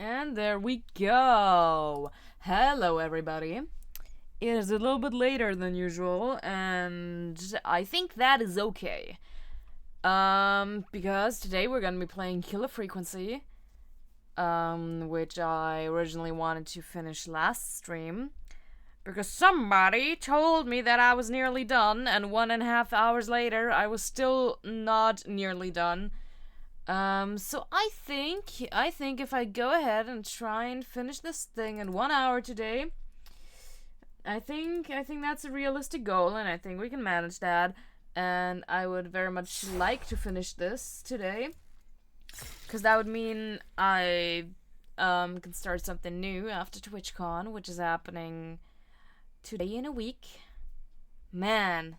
And there we go. Hello, everybody. It is a little bit later than usual, and I think that is okay. Because today we're gonna be playing Killer Frequency, which I originally wanted to finish last stream. Because somebody told me that I was nearly done, and 1.5 hours later, I was still not nearly done. So I think if I go ahead and try and finish this thing in 1 hour today, I think that's a realistic goal, and I think we can manage that. And I would very much like to finish this today, because that would mean I can start something new after TwitchCon, which is happening today in a week. Man,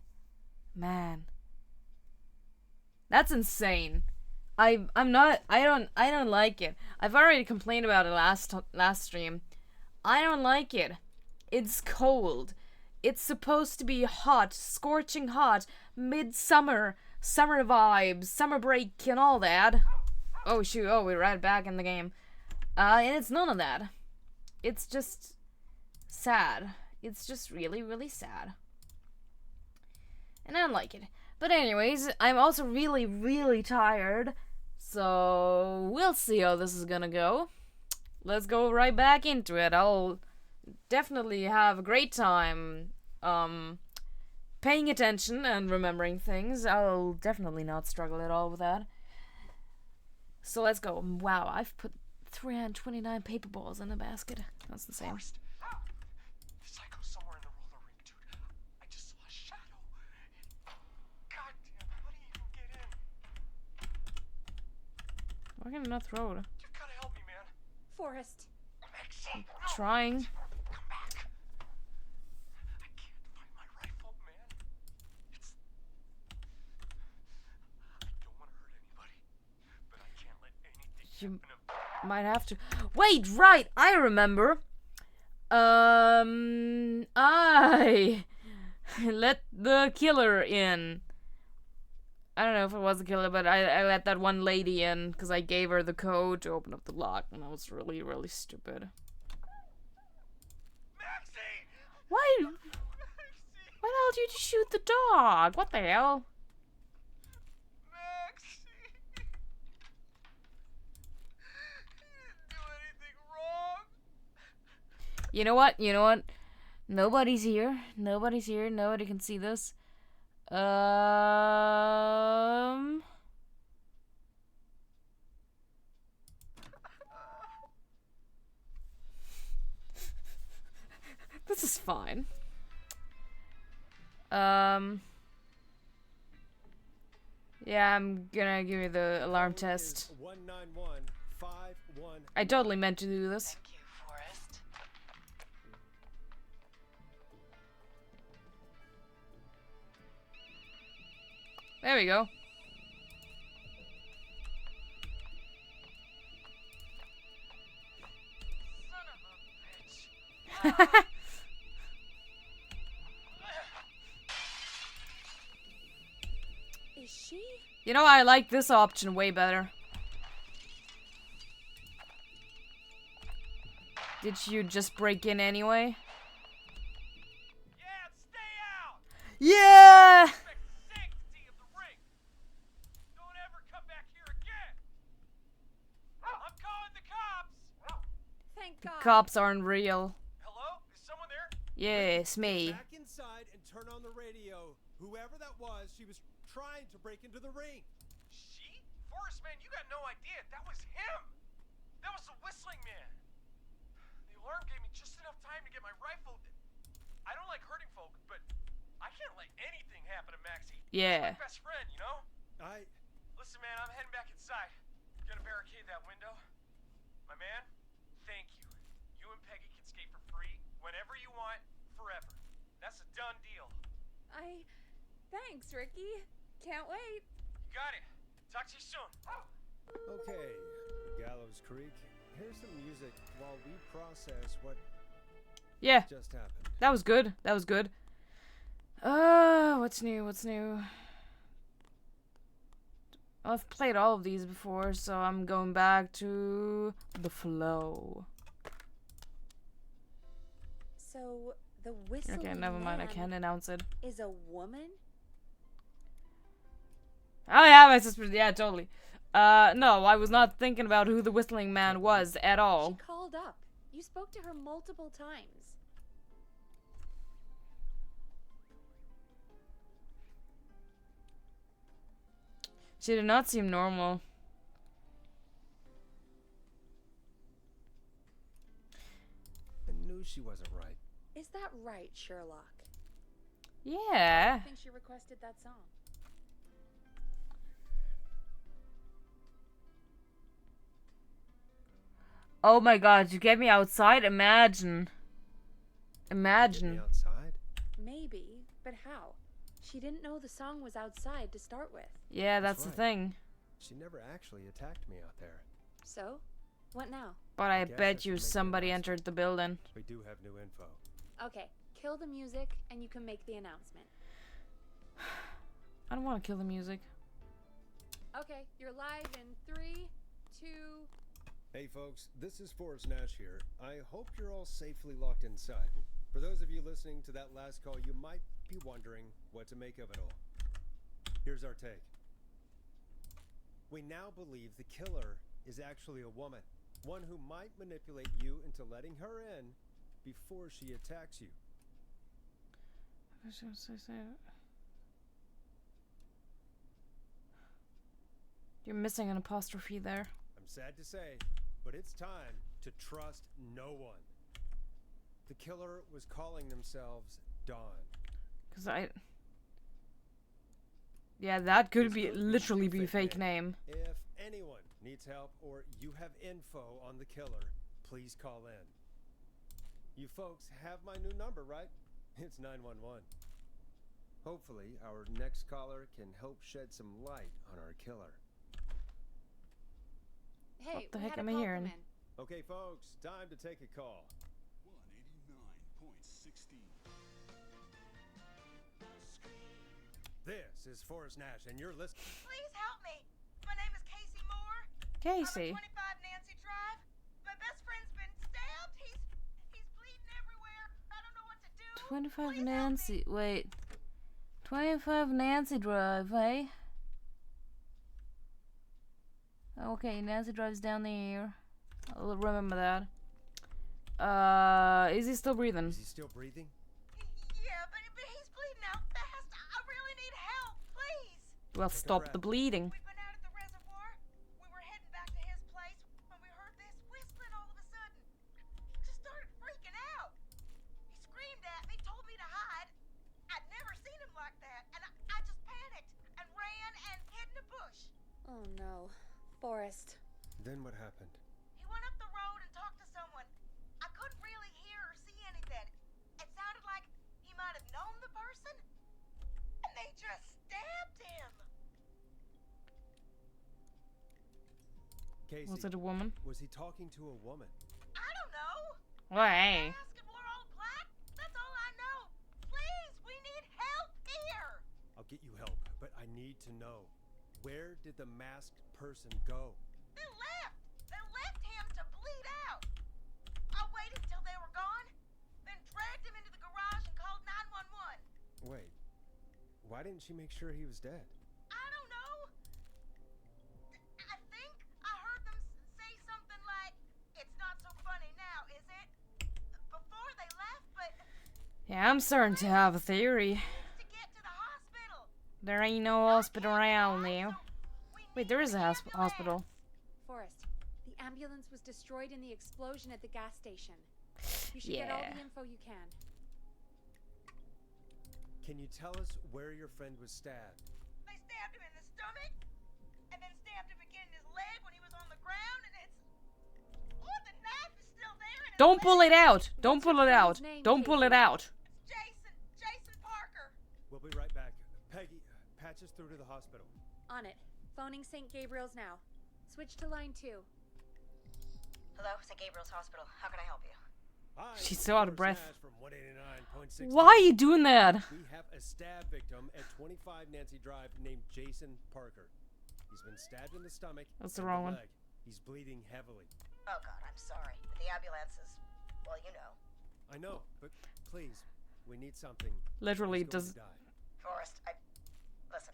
that's insane. I don't like it. I've already complained about it last stream. I don't like it. It's cold. It's supposed to be hot, scorching hot, midsummer, summer vibes, summer break and all that. Oh shoot, we're right back in the game. And it's none of that. It's just sad. It's just really, really sad. And I don't like it. But anyways, I'm also really, really tired. So we'll see how this is gonna go. Let's go right back into it. I'll definitely have a great time paying attention and remembering things. I'll definitely not struggle at all with that. So let's go. Wow, I've put 329 paper balls in the basket. That's insane. Why can I not throw it? You gotta help me, man. Forrest. I'm trying. Come back. I can't find my rifle, man. I don't want to hurt anybody, but I can't let anything You happen. might have to. Wait, right, I remember. I let the killer in. I don't know if it was the killer, but I let that one lady in because I gave her the code to open up the lock, and that was really, really stupid. Maxie! Why? Maxie! Why the hell did you shoot the dog? What the hell? Maxie! You didn't do anything wrong. You know what? Nobody's here. Nobody can see this. This is fine. Yeah, I'm gonna give you the alarm test. 19151. I totally meant to do this. Thank you, Forrest. There we go. Son of a bitch. Is she? You know, I like this option way better. Did you just break in anyway? Yeah, stay out. Yeah! Respect the sanctity of the ring. Don't ever come back here again. I'm calling the cops. Thank God. Cops aren't real. Hello? Is someone there? Yes, me. Back inside and turn on the radio. Whoever that was, she was trying to break into the ring. She? Forrest, man, you got no idea. That was him. That was the whistling man. The alarm gave me just enough time to get my rifle. I don't like hurting folk, but I can't let anything happen to Maxie. Yeah. She's my best friend, you know? I... Listen, man, I'm heading back inside. Gonna barricade that window. My man, thank you. You and Peggy can skate for free whenever you want, forever. That's a done deal. Thanks, Ricky. Can't wait. You got it. Talk to you soon. Okay, Gallows Creek. Here's some music while we process what Yeah, just happened. that was good. What's new? I've played all of these before, so I'm going back to the flow. So the whistling Okay, never mind. I man can't announce it. is a woman? Oh yeah, my sister. Yeah, totally. No, I was not thinking about who the whistling man was at She all. called up. You spoke to her multiple times. She did not seem normal. I knew she wasn't right. Is that right, Sherlock? Yeah. I think she requested that song. Oh my god, you get me outside? Imagine. Get me Imagine. outside? Maybe, but how? She didn't know the song was outside to start with. Yeah, that's That's the right. thing. She never actually attacked me out there. So, what now? But I guess I bet should you make the somebody announcement. entered the building. We do have new info. Okay, kill the music and you can make the announcement. I don't want to kill the music. Okay, you're live in 3, 2. Hey folks, this is Forrest Nash here. I hope you're all safely locked inside. For those of you listening to that last call, you might be wondering what to make of it all. Here's our take. We now believe the killer is actually a woman. One who might manipulate you into letting her in before she attacks you. You're missing an apostrophe there. I'm sad to say, but it's time to trust no one. The killer was calling themselves Dawn. Cause yeah, that could This be could literally a be a fake name. If anyone needs help or you have info on the killer, please call in. You folks have my new number, right? It's 911. Hopefully, our next caller can help shed some light on our killer. Hey, What the we heck had a am I call hearing? come in. Okay, folks, time to take a call. 189.16. This is Forrest Nash, and you're listening. Please help me. My name is Casey Moore. Casey. I'm at 25 Nancy Drive. My best friend's been stabbed. He's bleeding everywhere. I don't know what to do. 25 Please help Nancy. me. Wait. 25 Nancy Drive, eh? Okay, Nancy Drive's down there. I'll remember that. Is he still breathing? Is he still breathing? Yeah, but he's bleeding out fast. I really need help. Please. Well, Take a stop the breath. bleeding. We've been out at the reservoir. We were heading back to his place when we heard this whistling all of a sudden. Just started freaking out. He screamed at me, told me to hide. I'd never seen him like that, and I just panicked and ran and hid in a bush. Oh no. Forrest. Then what happened? He went up the road and talked to someone. I couldn't really hear or see anything. It sounded like he might have known the person, and they just stabbed him. Casey, Was it a woman? was he talking to a woman? I don't know. Hey. Mask and wore all black. That's all I know. Please, we need help here. I'll get you help, but I need to know. Where did the masked person go? They left. They left him to bleed out. I waited till they were gone, then dragged him into the garage and called 911. Wait, why didn't she make sure he was dead? I don't know. I think I heard them say something like, "It's not so funny now, is it?" before they left, but Yeah, I'm starting to have a theory. to get to the hospital. There ain't no hospital around now. Wait, there is a hospital. Forrest, the ambulance was destroyed in the explosion at the gas station. You should get all Yeah. the info you can. Can you tell us where your friend was stabbed? They stabbed him in the stomach, and then stabbed him again in his leg when he was on the ground, and it's... Oh, the knife is still there in his Don't pull leg. it out. Don't What's your pull it out. friend's name, Don't pull it Casey? out. It's Jason Parker. We'll be right back. Peggy, patch us through to the hospital. On it. Phoning St. Gabriel's now. Switch to line 2. Hello, St. Gabriel's Hospital. How can I help you? Hi, She's so out of Forrest breath. Nash from 189.6. Why are you doing that? We have a stab victim at 25 Nancy Drive named Jason Parker. He's been stabbed in the stomach. That's the and wrong one. leg. He's bleeding heavily. Oh God, I'm sorry. The ambulance is, well, you know. I know, but please, we need something. Literally, He's going does Forrest, to die. listen.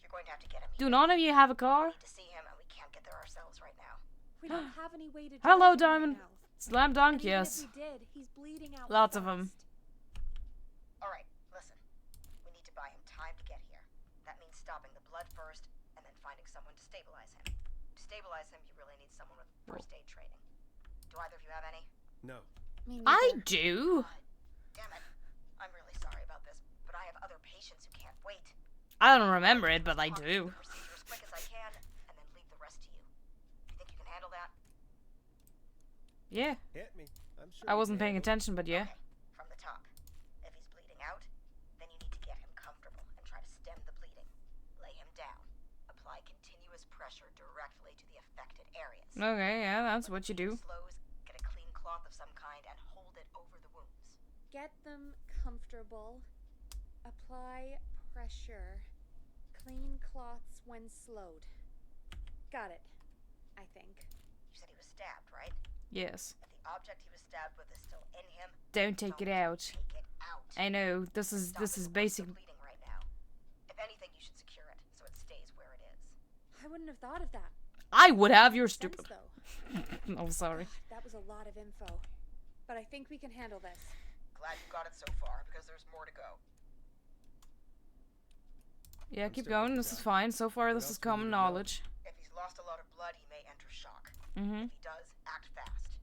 You're going to have to get him. do none of you have a car? We need to see him, and we can't get there ourselves right now. We don't have any way to. Hello, drive him Diamond. Right now. Slam And dunk, even yes. If we did, he's bleeding out. Lots of 'em. fast. All right, listen. We need to buy him time to get here. That means stopping the blood first, and then finding someone to stabilize him. To stabilize him, you really need someone with first aid training. Do either of you have any? No. Me I neither. do. Damn it. I'm really sorry about this, but I have other patients who can't wait. I don't remember it, but I Talk do. through the procedure as quick as I can, and then leave the rest to you. You think you can handle that? Yeah. Hit me. I'm sure I we wasn't can paying handle it. attention, but yeah. Okay, from the top. If he's bleeding out, then you need to get him comfortable and try to stem the bleeding. Lay him down. Apply continuous pressure directly to the affected areas. Okay, yeah, that's When what the you do. bleeding slows, get a clean cloth of some kind and hold it over the wounds. Get them comfortable. Apply pressure. Clean cloths when slowed. Got it. I think. You said he was stabbed, right? Yes. If the object he was stabbed with is still in him, Don't take it out. take it out. I know. This is Stop it from basic. bleeding right now. If anything, you should secure it so it stays where it is. I wouldn't have thought of that. I would have. You're Sense, stupid. though. I'm sorry. God, that was a lot of info. But I think we can handle this. Glad you got it so far because there's more to go. Yeah, I'm keep still going. with This you, is Doc. fine. So far, What this else is do we common need to know? knowledge. If he's lost a lot of blood, he may enter shock. Mm-hmm. If he does, act fast.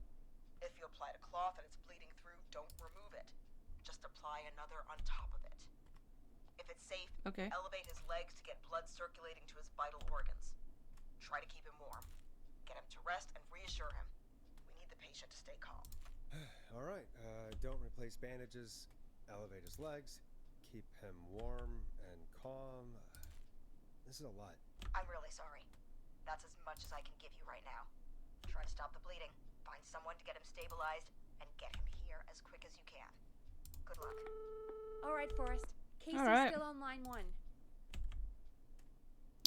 If you applied a cloth and it's bleeding through, don't remove it. Just apply another on top of it. If it's safe, Okay. elevate his legs to get blood circulating to his vital organs. Try to keep him warm. Get him to rest and reassure him. We need the patient to stay calm. All right. Don't replace bandages. Elevate his legs. Keep him warm and calm. This is a lot. I'm really sorry. That's as much as I can give you right now. Try to stop the bleeding, find someone to get him stabilized, and get him here as quick as you can. Good luck. All right, Forrest. Casey's right. still on line 1.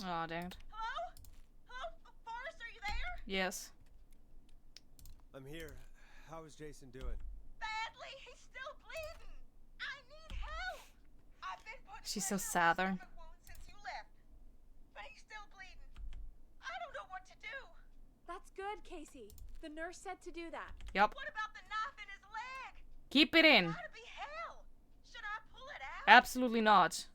Oh, dang it. Hello? Hello? Forrest, are you there? Yes. I'm here. How is Jason doing? Badly. He's still bleeding. I need help. I've been putting She's so pressure on his southern. stomach wound since you left, but he's still bleeding. I don't know what to do. That's good, Casey. The nurse said to do that. Yup. What about the knife in his leg? Keep it in. Gotta be hell. Should I pull it out? Absolutely not.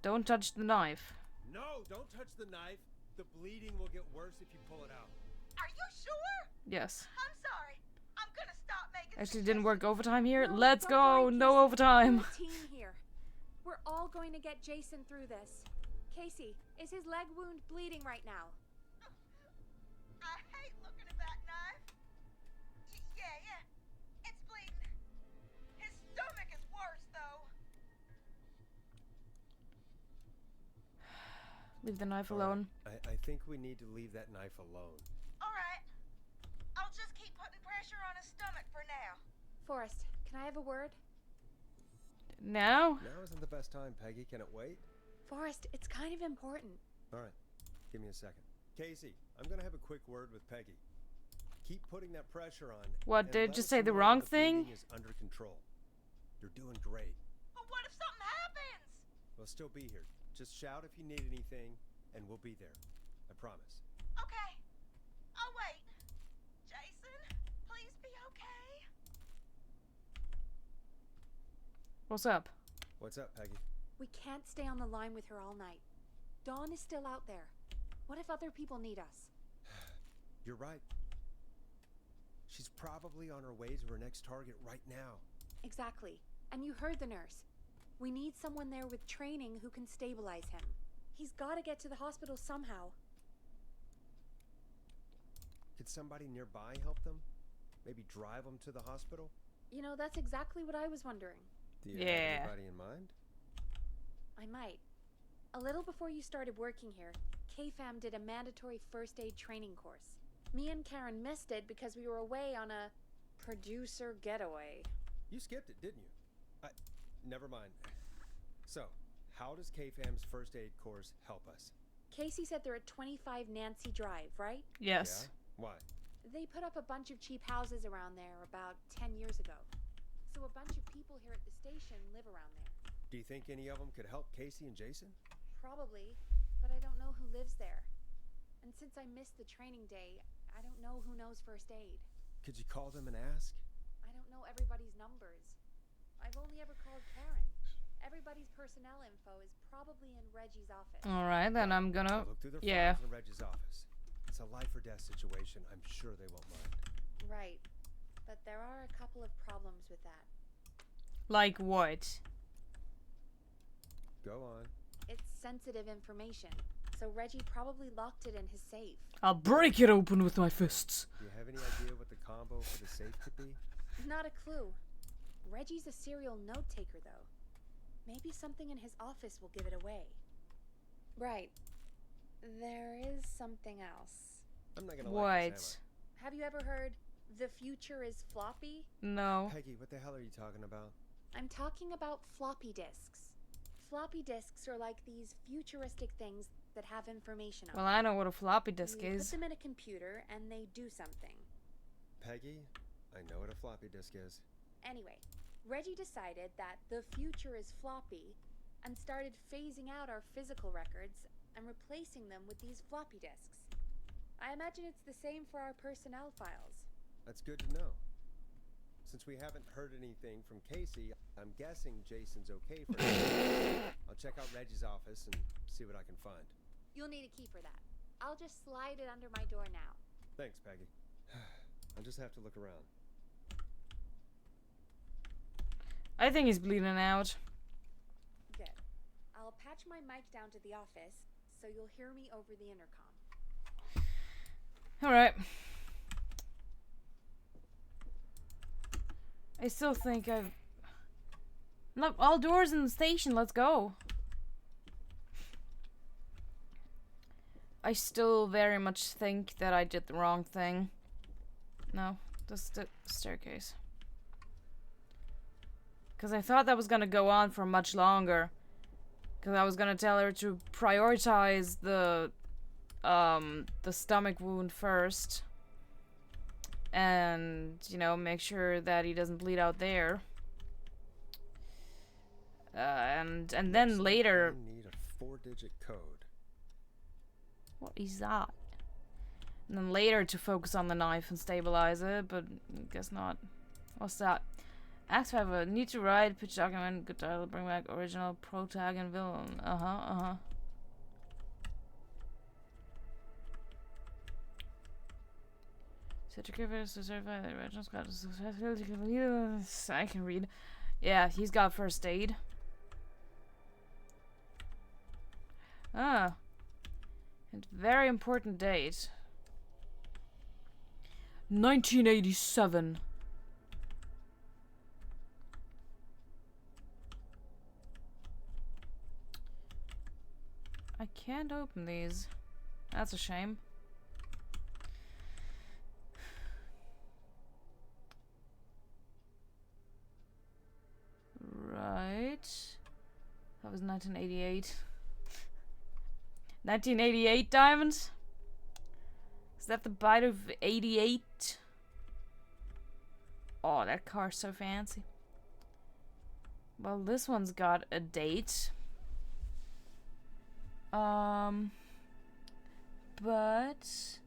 Don't touch the knife. No, don't touch the knife. The bleeding will get worse if you pull it out. Are you sure? Yes. I'm sorry. I'm gonna stop making Actually, didn't work suggestions. overtime here. No, Let's don't go. worry, No Casey. overtime. We're a team here. We're all going to get Jason through this. Casey, is his leg wound bleeding right now? I hate looking at that knife. Yeah. It's bleeding. His stomach is worse, though. Leave the knife All right. alone. I think we need to leave that knife alone. All right. I'll just keep putting pressure on his stomach for now. Forrest, can I have a word? Now? Now isn't the best time, Peggy. Can it wait? Forrest, it's kind of important. All right. Give me a second. Casey, I'm going to have a quick word with Peggy. Keep putting that pressure on. What, and did let just us say the know wrong when thing? bleeding is under control. You're doing great. But what if something happens? We'll still be here. Just shout if you need anything, and we'll be there. I promise. Okay. I'll wait. Jason, please be okay. What's up? What's up, Peggy? We can't stay on the line with her all night. Dawn is still out there. What if other people need us? You're right. She's probably on her way to her next target right now. Exactly. And you heard the nurse. We need someone there with training who can stabilize him. He's got to get to the hospital somehow. Could somebody nearby help them? Maybe drive them to the hospital? You know, that's exactly what I was wondering. Do you Yeah. have anybody in mind? I might. A little before you started working here, KFAM did a mandatory first aid training course. Me and Karen missed it because we were away on a producer getaway. You skipped it, didn't you? Never mind. So, how does KFAM's first aid course help us? Casey said they're at 25 Nancy Drive, right? Yes. Yeah? Why? They put up a bunch of cheap houses around there about 10 years ago. So a bunch of people here at the station live around there. Do you think any of them could help Casey and Jason? Probably, but I don't know who lives there. And since I missed the training day, I don't know who knows first aid. Could you call them and ask? I don't know everybody's numbers. I've only ever called Karen. Everybody's personnel info is probably in Reggie's office. Alright, then I'm gonna... I'll look through their Yeah. files in Reggie's office. It's a life or death situation. I'm sure they won't mind. Right. But there are a couple of problems with that. Like what? Go on. It's sensitive information, so Reggie probably locked it in his safe. I'll break it open with my fists. Do you have any idea what the combo for the safe could be? Not a clue. Reggie's a serial note taker, though. Maybe something in his office will give it away. Right. There is something else. I'm not gonna like What? this, Have you ever heard, the future is floppy? No. Peggy, what the hell are you talking about? I'm talking about floppy disks. Floppy disks are like these futuristic things that have information on Well, them. I know what a floppy disk You is. put them in a computer and they do something. Peggy, I know what a floppy disk is. Anyway, Reggie decided that the future is floppy and started phasing out our physical records and replacing them with these floppy disks. I imagine it's the same for our personnel files. That's good to know. Since we haven't heard anything from Casey, I'm guessing Jason's okay for now. I'll check out Reggie's office and see what I can find. You'll need a key for that. I'll just slide it under my door now. Thanks, Peggy. I'll just have to look around. I think he's bleeding out. Good. I'll patch my mic down to the office so you'll hear me over the intercom. Alright. I still think I've... Look, all doors in the station, let's go. I still very much think that I did the wrong thing. No, just the staircase. Because I thought that was gonna go on for much longer. Because I was gonna tell her to prioritize the stomach wound first. And, you know, make sure that he doesn't bleed out there. And then later... I need a 4-digit code. What is that? And then later to focus on the knife and stabilize it, but I guess not. What's that? Act 5, need to write, pitch document, good title, bring back original protag and villain. Certificate to certify the original Scott is successfully. I can read. Yeah, he's got first aid. Ah. And very important date. 1987. I can't open these. That's a shame. Right. That was 1988. 1988 diamonds? Is that the bite of 88? Oh, that car's so fancy. Well, this one's got a date. But...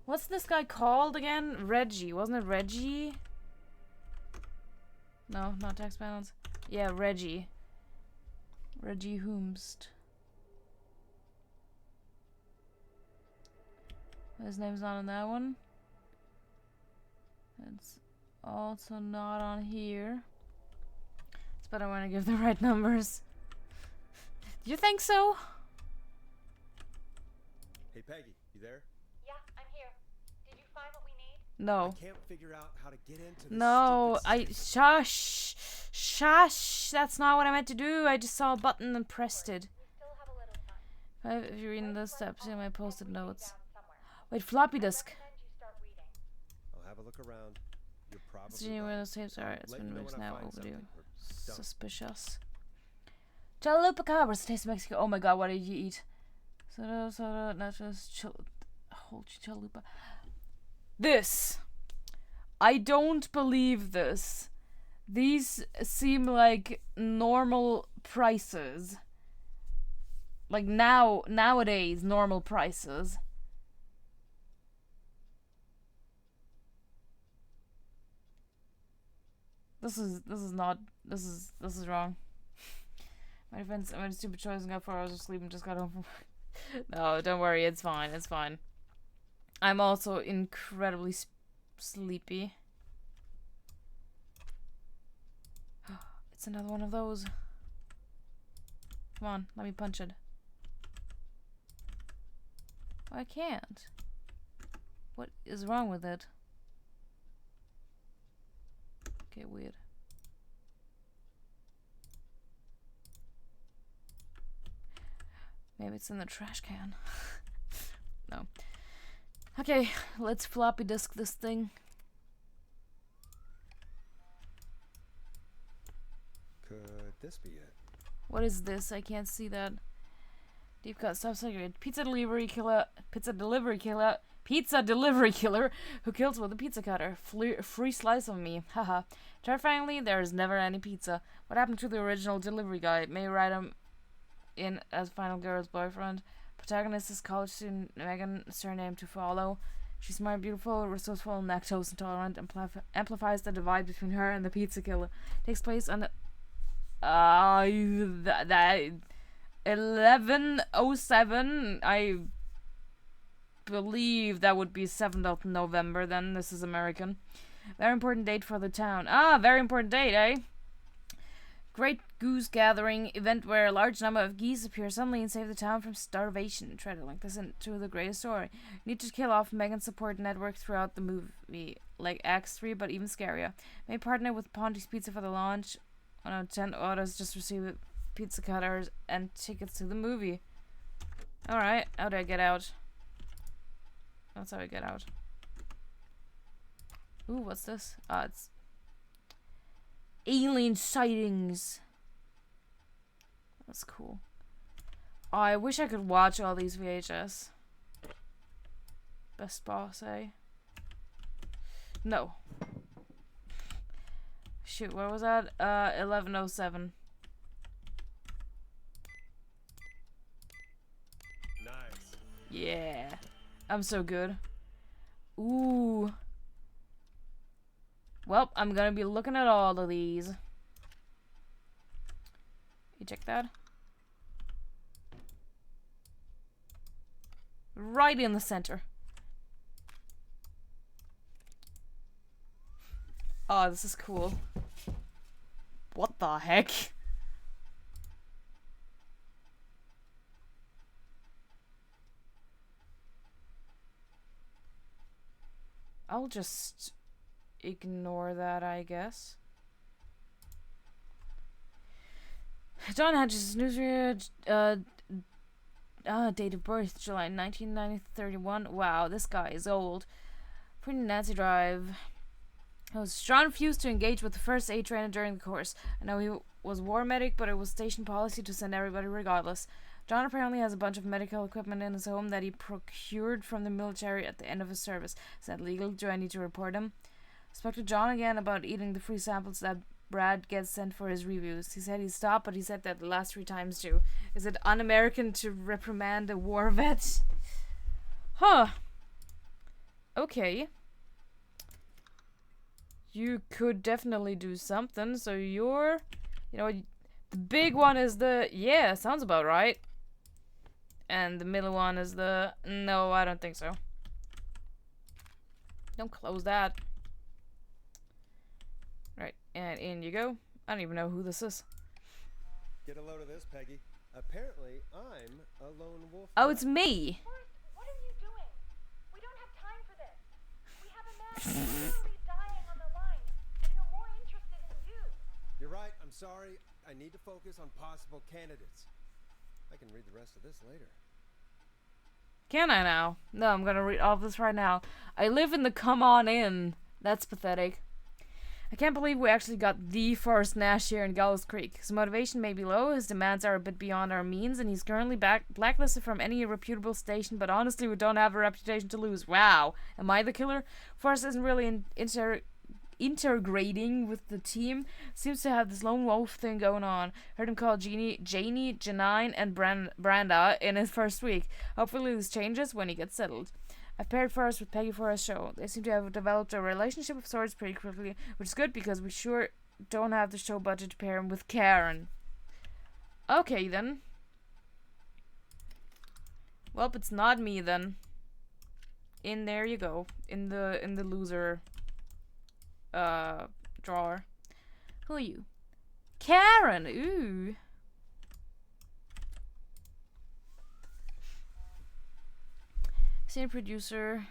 What's this guy called again? Reggie. Wasn't it Reggie? No, not tax balance. Yeah, Reggie. Reggie Hoomst. His name's not on that one. It's also not on here. It's better when I give the right numbers. Do you think so? Hey, Peggy, you there? Yeah, I'm here. Did you find what we need? No. I can't figure out how to get into this No, stupid safe. shush. Shush. That's not what I meant to do. I just saw a button and pressed it. We still have a little time. If you're reading the steps in my posted notes. Down somewhere. Wait, floppy disk. Recommend you start reading. I'll have a look around. You're probably See where right. those tapes are. It's Let been you know weeks when I now. find Overdue. something, or don't. Suspicious. Chalupa cabras taste of Mexico. Oh my god, what did you eat? Soda, nachos, whole chalupa. This. I don't believe this. These seem like normal prices. Like nowadays, normal prices. This is wrong. My friends, I made a stupid choice and got 4 hours of sleep and just got home from work. No, don't worry, it's fine, it's fine. I'm also incredibly sleepy. It's another one of those. Come on, let me punch it. Oh, I can't. What is wrong with it? Okay, weird. Maybe it's in the trash can. No. Okay, let's floppy disk this thing. Could this be it? What is this? I can't see that. Deep cut, stop cigarette. Pizza delivery killer who kills with a pizza cutter. Free slice of me. Haha. Terrifyingly, there is never any pizza. What happened to the original delivery guy? May write him in as final girl's boyfriend. Protagonist is college student Megan, surname to follow. She's smart, beautiful, resourceful, lactose intolerant, amplifies the divide between her and the pizza killer. Takes place on the 11:07. I believe that would be 7th of November. Then this is American. Very important date for the town. Ah, very important date, eh? Great goose gathering event where a large number of geese appear suddenly and save the town from starvation. Try to link this into the greatest story. Need to kill off Megan's support network throughout the movie, like Acts 3, but even scarier. May partner with Ponti's Pizza for the launch. 1 out of 10 orders just receive pizza cutters and tickets to the movie. Alright, how do I get out? That's how I get out. Ooh, what's this? Ah, it's alien sightings. That's cool. Oh, I wish I could watch all these VHS. Best boss, eh? No. Shoot, what was that? 11:07. Nice. Yeah. I'm so good. Ooh. Well, I'm gonna be looking at all of these. You check that? Right in the center. Oh, this is cool. What the heck? I'll just ignore that, I guess. John Hedges' newsreader, date of birth, July 1931. Wow, this guy is old. Pretty Nancy Drive. John refused to engage with the first aid trainer during the course. I know he was war medic, but it was station policy to send everybody regardless. John apparently has a bunch of medical equipment in his home that he procured from the military at the end of his service. Is that legal? Do I need to report him? Spoke to John again about eating the free samples that Brad gets sent for his reviews. He said he stopped, but he said that the last 3 times too. Is it un-American to reprimand a war vet? Huh. Okay. You could definitely do something. So you're... You know, the big one is the... Yeah, sounds about right. And the middle one is the... No, I don't think so. Don't close that. Right, and in you go. I don't even know who this is. Get a load of this, Peggy. Apparently, I'm a lone wolf. Oh, it's me. Forrest, what are you doing? We don't have time for this. We have a man who's literally dying on the line, and you're more interested in you. You're right. I'm sorry. I need to focus on possible candidates. I can read the rest of this later. Can I now? No, I'm gonna read all of this right now. I live in the come on in. That's pathetic. I can't believe we actually got the first Nash here in Gallows Creek. His motivation may be low, his demands are a bit beyond our means, and he's currently blacklisted from any reputable station, but honestly, we don't have a reputation to lose. Wow. Am I the killer? Forrest isn't really integrating with the team. Seems to have this lone wolf thing going on. Heard him call Janie, Janine, and Branda in his first week. Hopefully this changes when he gets settled. I've paired Forrest with Peggy for a show. They seem to have developed a relationship of sorts pretty quickly, which is good because we sure don't have the show budget to pair him with Karen. Okay then. Well, it's not me then. In there you go. In the loser drawer. Who are you? Karen! Ooh. Senior producer.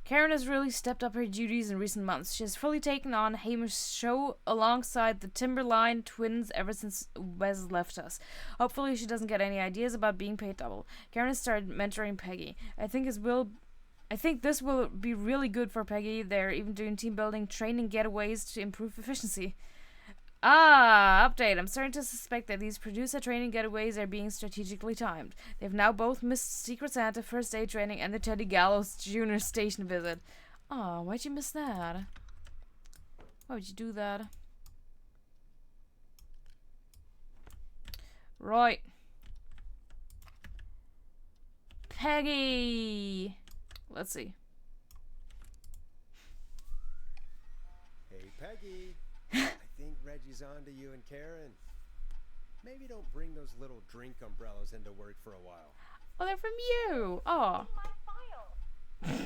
Karen has really stepped up her duties in recent months. She has fully taken on Hamish's show alongside the Timberline twins ever since Wes left us. Hopefully she doesn't get any ideas about being paid double. Karen has started mentoring Peggy. I think this will be really good for Peggy. They're even doing team building, training getaways to improve efficiency. Update. I'm starting to suspect that these producer training getaways are being strategically timed. They've now both missed Secret Santa first aid training and the Teddy Gallows Jr. station visit. Why'd you miss that? Why would you do that? Right. Peggy! Let's see. Hey, Peggy. I think Reggie's on to you and Karen. Maybe don't bring those little drink umbrellas into work for a while. Oh, they're from you. Oh. My file. Find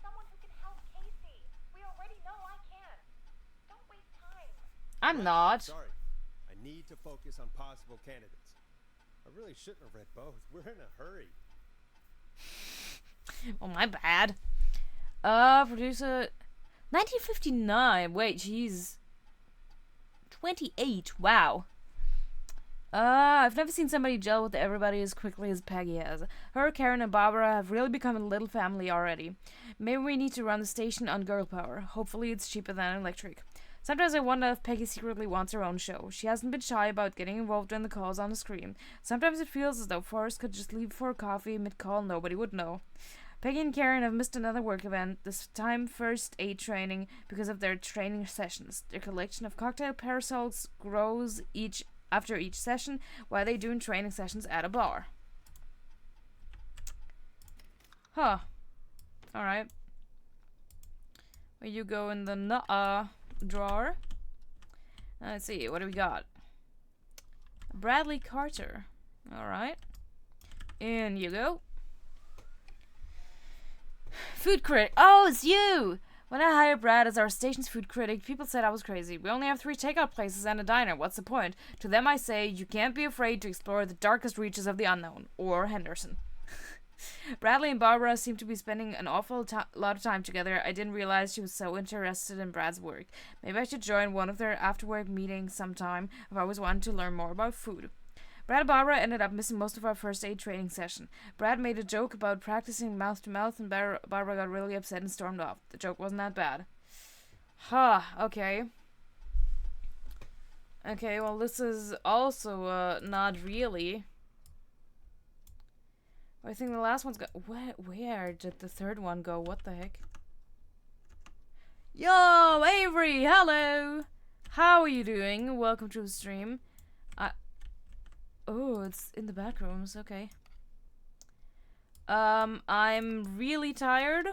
someone who can help Casey. We already know I can. Don't waste time. I'm not. Sorry. I need to focus on possible candidates. I really shouldn't have read both. We're in a hurry. Oh, my bad. Producer. 1959. Wait, she's 28. Wow. I've never seen somebody gel with everybody as quickly as Peggy has. Her, Karen, and Barbara have really become a little family already. Maybe we need to run the station on girl power. Hopefully it's cheaper than electric. Sometimes I wonder if Peggy secretly wants her own show. She hasn't been shy about getting involved when the call's on the screen. Sometimes it feels as though Forrest could just leave for a coffee mid-call, nobody would know. Peggy and Karen have missed another work event, this time first aid training, because of their training sessions. Their collection of cocktail parasols grows after each session while they doing training sessions at a bar. Huh. Alright. Where you go in the drawer. Let's see, what do we got? Bradley Carter. Alright. In you go. Food critic. Oh, it's you! When I hired Brad as our station's food critic, people said I was crazy. We only have 3 takeout places and a diner. What's the point? To them I say, you can't be afraid to explore the darkest reaches of the unknown. Or Henderson. Bradley and Barbara seem to be spending an awful lot of time together. I didn't realize she was so interested in Brad's work. Maybe I should join one of their after-work meetings sometime. I've always wanted to learn more about food. Brad and Barbara ended up missing most of our first aid training session. Brad made a joke about practicing mouth to mouth, and Barbara got really upset and stormed off. The joke wasn't that bad. Okay. Okay, well, this is also, not really. I think the last one's got. Where did the third one go? What the heck? Yo, Avery, hello! How are you doing? Welcome to the stream. Oh, it's in the back rooms. Okay. I'm really tired.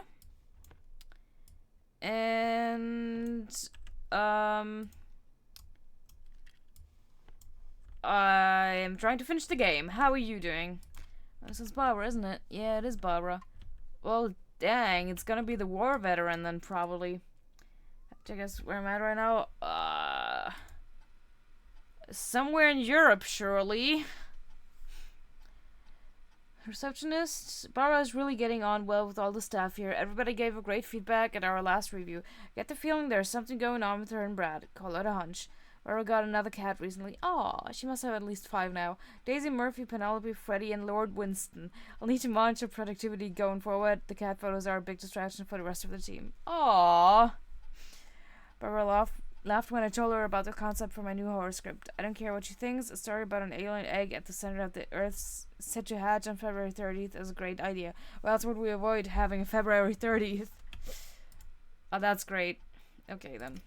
And I am trying to finish the game. How are you doing? This is Barbara, isn't it? Yeah, it is Barbara. Well, dang, it's gonna be the war veteran then, probably. I guess where I'm at right now. Somewhere in Europe, surely. Receptionist. Barbara is really getting on well with all the staff here. Everybody gave a great feedback at our last review. Get the feeling there's something going on with her and Brad. Call it a hunch. Barbara got another cat recently. Aw, she must have at least 5 now. Daisy, Murphy, Penelope, Freddie, and Lord Winston. I'll need to monitor productivity going forward. The cat photos are a big distraction for the rest of the team. Aww. Barbara laughed when I told her about the concept for my new horror script. I don't care what she thinks. A story about an alien egg at the center of the Earth set to hatch on February 30th is a great idea. Why else would we avoid having a February 30th? Oh, that's great. Okay, then.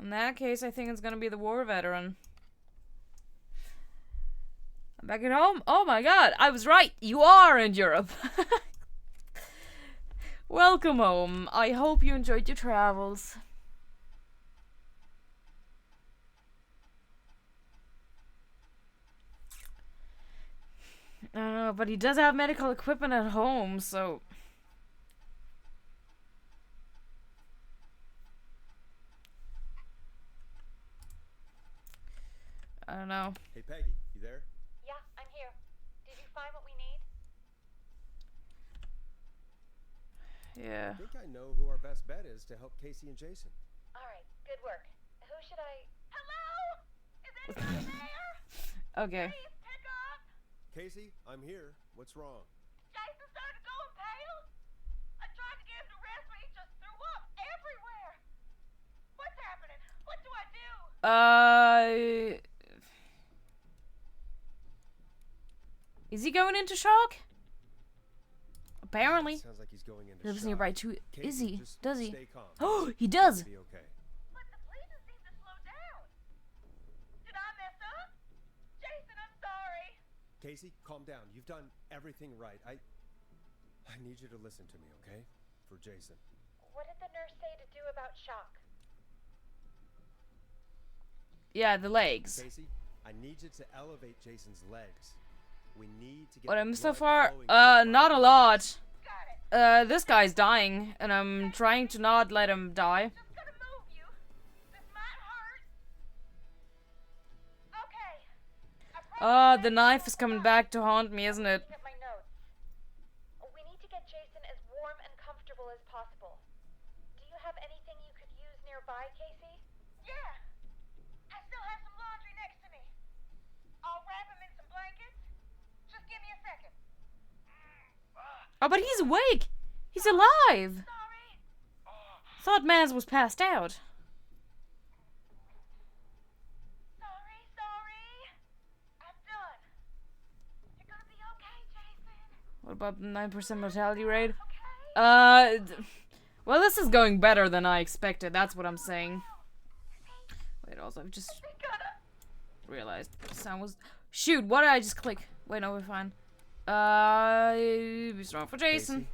In that case, I think it's gonna be the war veteran. I'm back at home. Oh my god, I was right. You are in Europe. Welcome home. I hope you enjoyed your travels. I don't know, but he does have medical equipment at home, so... I don't know. Hey, Peggy, you there? Yeah, I'm here. Did you find what we need? Yeah. I think I know who our best bet is to help Casey and Jason. All right, good work. Who should I... Hello? Is anybody there? Okay. Please pick up. Casey, I'm here. What's wrong? Jason started going pale. I tried to get him to rest, but he just threw up everywhere. What's happening? What do I do? Is he going into shock? Apparently. Sounds like he's going into He lives shock. nearby too. Casey, Is he? just Does he? Stay calm. Oh, he It's does. gonna be okay. But the breathing seemed to slow down. Did I mess up? Jason, I'm sorry. Casey, calm down. You've done everything right. I need you to listen to me, okay? For Jason. What did the nurse say to do about shock? Yeah, the legs. Casey, I need you to elevate Jason's legs. We need to get What the I'm so blood far, flowing through his not a body. lot. Got it. This guy's dying, and I'm trying to not let him die. Just gonna move you. This might hurt. Okay. The knife is coming back to haunt me, isn't it? Looking at my notes. We need to get Jason as warm and comfortable as possible. Do you have anything you could use nearby, Casey? Yeah. I still have some laundry next to me. I'll wrap him in some blankets. Just give me a second. Oh, but he's awake. He's alive. Sorry. Thought Maz was passed out. Sorry. I'm done. You're gonna be okay, Jason. What about the 9% mortality rate? Okay? Well, this is going better than I expected. That's what I'm saying. Wait, also, I've just We gotta. realized the sound was... Shoot, what did I just click? Wait, no, we're fine. Be strong for Jason. Casey,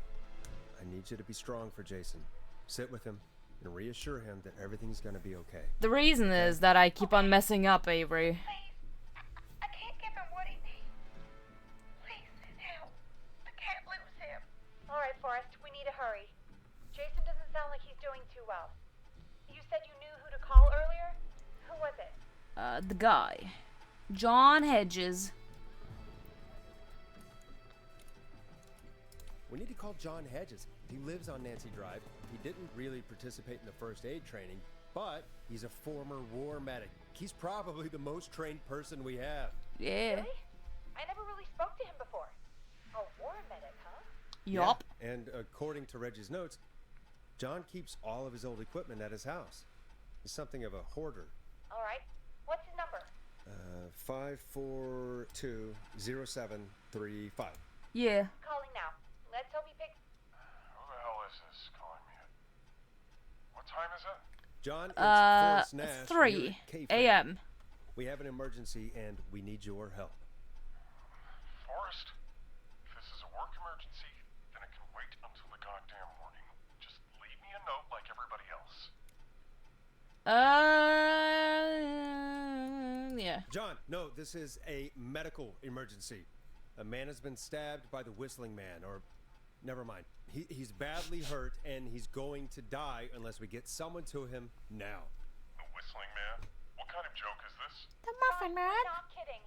I need you to be strong for Jason. Sit with him and reassure him that everything's gonna be okay. The reason is that I keep on messing up, Avery. Please. I can't give him what he needs. Please, help. I can't lose him. All right, Forrest, we need to hurry. Jason doesn't sound like he's doing too well. You said you knew who to call earlier? Who was it? The guy. John Hedges. We need to call John Hedges. He lives on Nancy Drive. He didn't really participate in the first aid training, but he's a former war medic. He's probably the most trained person we have. Yeah. Really? I never really spoke to him before. A war medic, huh? Yup. Yeah, and according to Reggie's notes, John keeps all of his old equipment at his house. He's something of a hoarder. All right. What's his number? 5420735. Yeah. Calling now. Let's hope he picks... Who the hell is this calling me at... What time is it? John, it's Forrest Nash. 3 here at K-Fam. a.m. We have an emergency and we need your help. Forrest, if this is a work emergency, then it can wait until the goddamn morning. Just leave me a note like everybody else. Yeah. John, no, this is a medical emergency. A man has been stabbed by the Whistling Man, or never mind. He's badly hurt and he's going to die unless we get someone to him now. The Whistling Man? What kind of joke is this? The Muffin Man. Not kidding.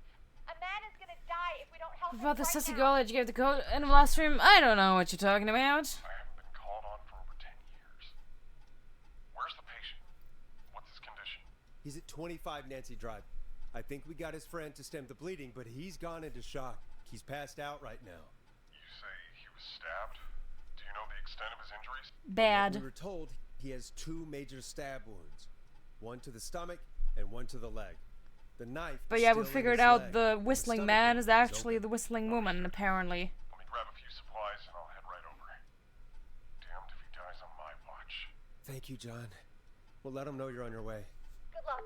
A man is gonna die if we don't help him About the right sissy now. girl that you gave the code in the last stream? I don't know what you're talking about. I haven't been called on for over 10 years. Where's the patient? What's his condition? He's at 25 Nancy Drive. I think we got his friend to stem the bleeding, but he's gone into shock. He's passed out right now. You say he was stabbed? Do you know the extent of his injuries? Bad. We were told He has 2 major stab wounds. One to the stomach and one to the leg. The knife But is yeah, still we in figured his out leg, the and whistling stomach man wound is actually open. the whistling woman, apparently. Let me grab a few supplies and I'll head right over. Damned if he dies on my watch. Thank you, John. We'll let him know you're on your way. Good luck.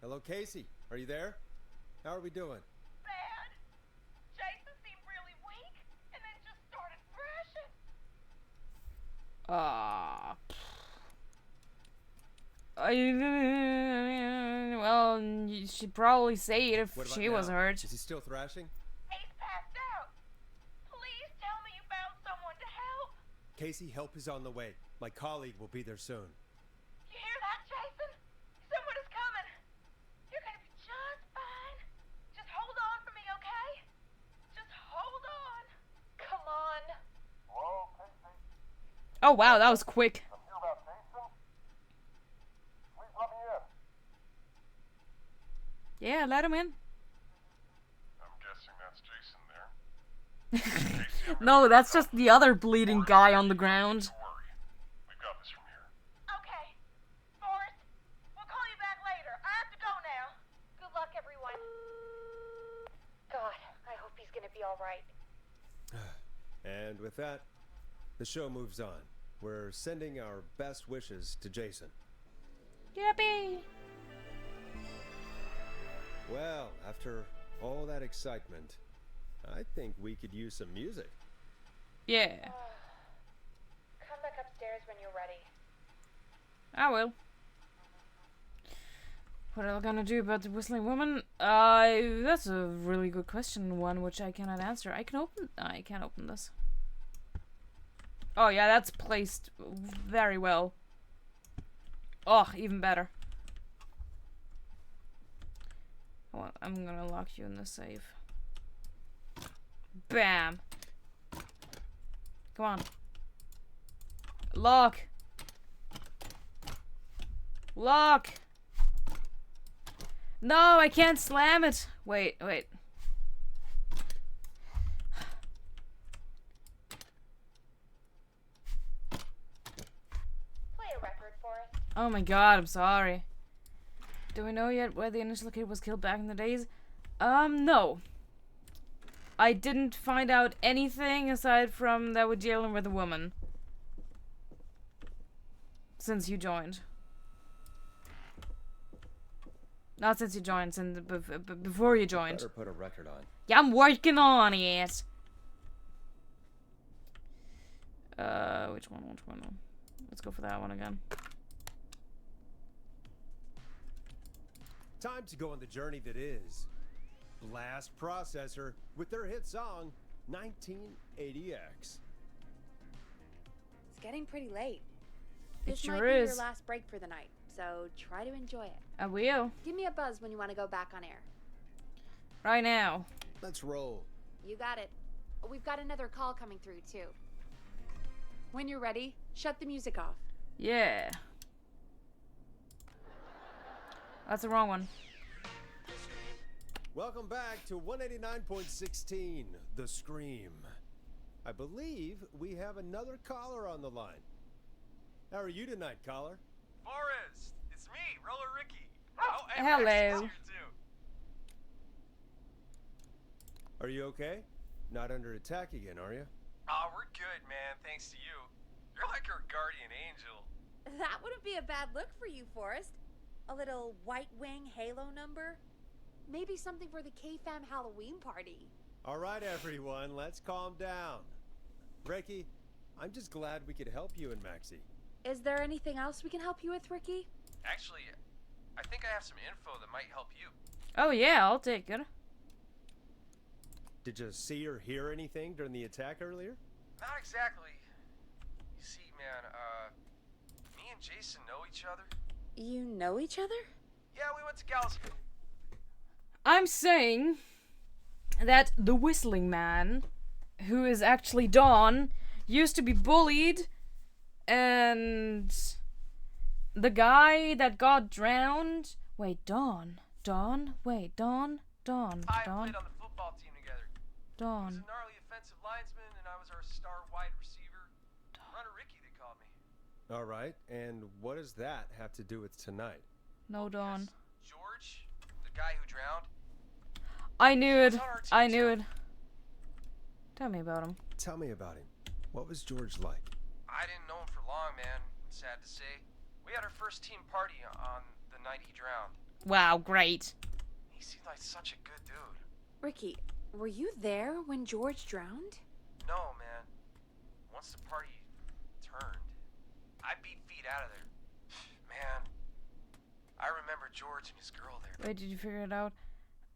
Hello, Casey. Are you there? How are we doing? Bad. Jason seemed really weak and then just started thrashing. Well, you should probably say it if What about she was now? hurt. Is he still thrashing? He's passed out. Please tell me you found someone to help. Casey, help is on the way. My colleague will be there soon. You hear that, Jason? Someone is coming. You're gonna be just fine. Just hold on for me, okay? Just hold on. Come on. Hello, Casey? Oh wow, that was quick. I'm here about Jason. Please let me in. Yeah, let him in. I'm guessing that's Jason there. Casey, No, that's just the other bleeding guy on the ground. don't worry. We've got this from here. Okay. Forrest, we'll call you back later. I have to go now. Good luck, everyone. God, I hope he's gonna be all right. And with that, the show moves on. We're sending our best wishes to Jason. Yippee! Well, after all that excitement, I think we could use some music. Yeah, Come back upstairs when you're ready. I will. What are we gonna do about the whistling woman? That's a really good question, one which I cannot answer. I can't open this. Oh yeah, that's placed very well. Oh, even better. Well, I'm gonna lock you in the safe. Bam. Come on. Lock. Lock. No, I can't slam it. Wait. Play a record for us. Oh my god, I'm sorry. Do we know yet where the initial kid was killed back in the days? No. I didn't find out anything aside from that we're dealing with a woman. Since you joined. Not since you joined, since before you joined. Better put a record on. Yeah, I'm working on it. Which one? Let's go for that one again. Time to go on the journey that is Blast Processor with their hit song 1980X. It's getting pretty late. It This sure might be is. your last break for the night, so try to enjoy it. I will. Give me a buzz when you want to go back on air. Right now. Let's roll. You got it. We've got another call coming through, too. When you're ready, shut the music off. Yeah. That's the wrong one. Welcome back to 189.16, The Scream. I believe we have another caller on the line. How are you tonight, caller? Forrest, it's me, Roller Ricky. Oh, and Hello. Max is here too. Are you okay? Not under attack again, are you? Oh, we're good, man. Thanks to you. You're like our guardian angel. That wouldn't be a bad look for you, Forrest. A little White Wing Halo number? Maybe something for the K-Fam Halloween party. All right, everyone, let's calm down. Ricky, I'm just glad we could help you and Maxie. Is there anything else we can help you with, Ricky? Actually, I think I have some info that might help you. Oh yeah, I'll take it. Did you see or hear anything during the attack earlier? Not exactly. You see, man, me and Jason know each other. You know each other? Yeah, we went to Gals. I'm saying that the whistling man, who is actually Dawn, used to be bullied, and the guy that got drowned. Wait, Dawn. Wait, Dawn. I played on the football team together. He was Dawn. a gnarly offensive linesman, and I was our star wide receiver. Runner Ricky, they called me. All right, and what does that have to do with tonight? No, Dawn. Yes, George, the guy who drowned, I knew it. was on our team I knew too. it. Tell me about him. Tell me about him. What was George like? I didn't know him for long, man. Sad to say. We had our first team party on the night he drowned. Wow, great. He seemed like such a good dude. Ricky, were you there when George drowned? No, man. Once the party turned, I beat feet out of there. Man, I remember George and his girl there. Wait, did you figure it out?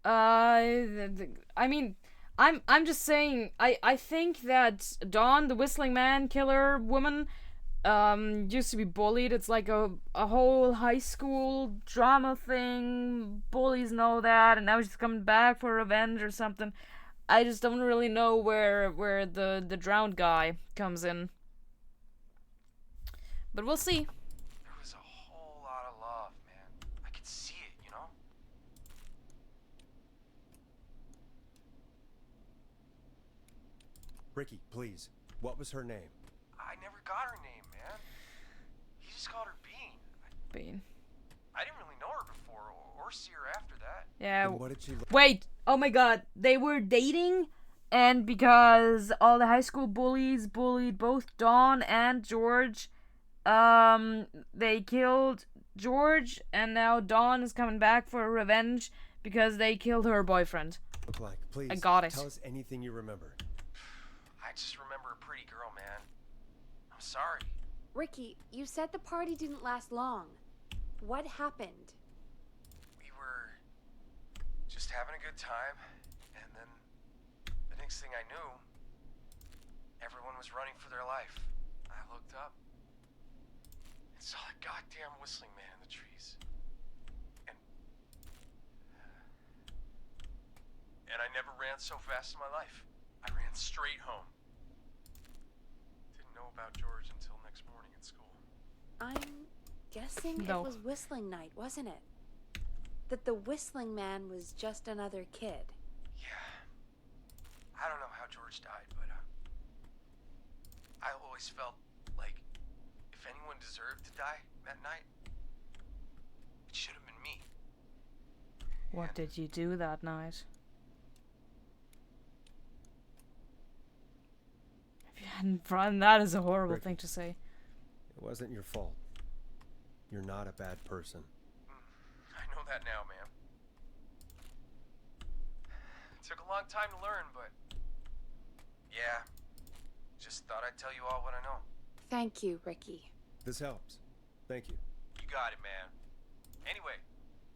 I mean, I'm just saying. I think that Dawn, the whistling man killer woman, used to be bullied. It's like a whole high school drama thing. Bullies know that, and now she's coming back for revenge or something. I just don't really know where the drowned guy comes in. But we'll see. There was a whole lot of love, man. I could see it, you know? Ricky, please. What was her name? I never got her name, man. He just called her Bean. Bean. I didn't really know her before or see her after that. Yeah. And what did she look Wait. Oh my God. They were dating, and because all the high school bullies bullied both Dawn and George, they killed George, and now Dawn is coming back for revenge because they killed her boyfriend. like? Please. I got it. Tell us anything you remember. I just remember a pretty girl, man. I'm sorry. Ricky, you said the party didn't last long. What happened? We were just having a good time, and then the next thing I knew, everyone was running for their life. I looked up and saw that goddamn whistling man in the trees. And I never ran so fast in my life. I ran straight home. Didn't know about George until next morning at school. I'm guessing No. it was whistling night, wasn't it? That the whistling man was just another kid. Yeah. I don't know how George died, but I always felt like if anyone deserved to die that night, it should have been me. What did you do that night? If you hadn't run, that is a horrible Ricky. thing to say. It wasn't your fault. You're not a bad person. I know that now, man. It took a long time to learn, but yeah, just thought I'd tell you all what I know. Thank you, Ricky. This helps. Thank you. You got it, man. Anyway,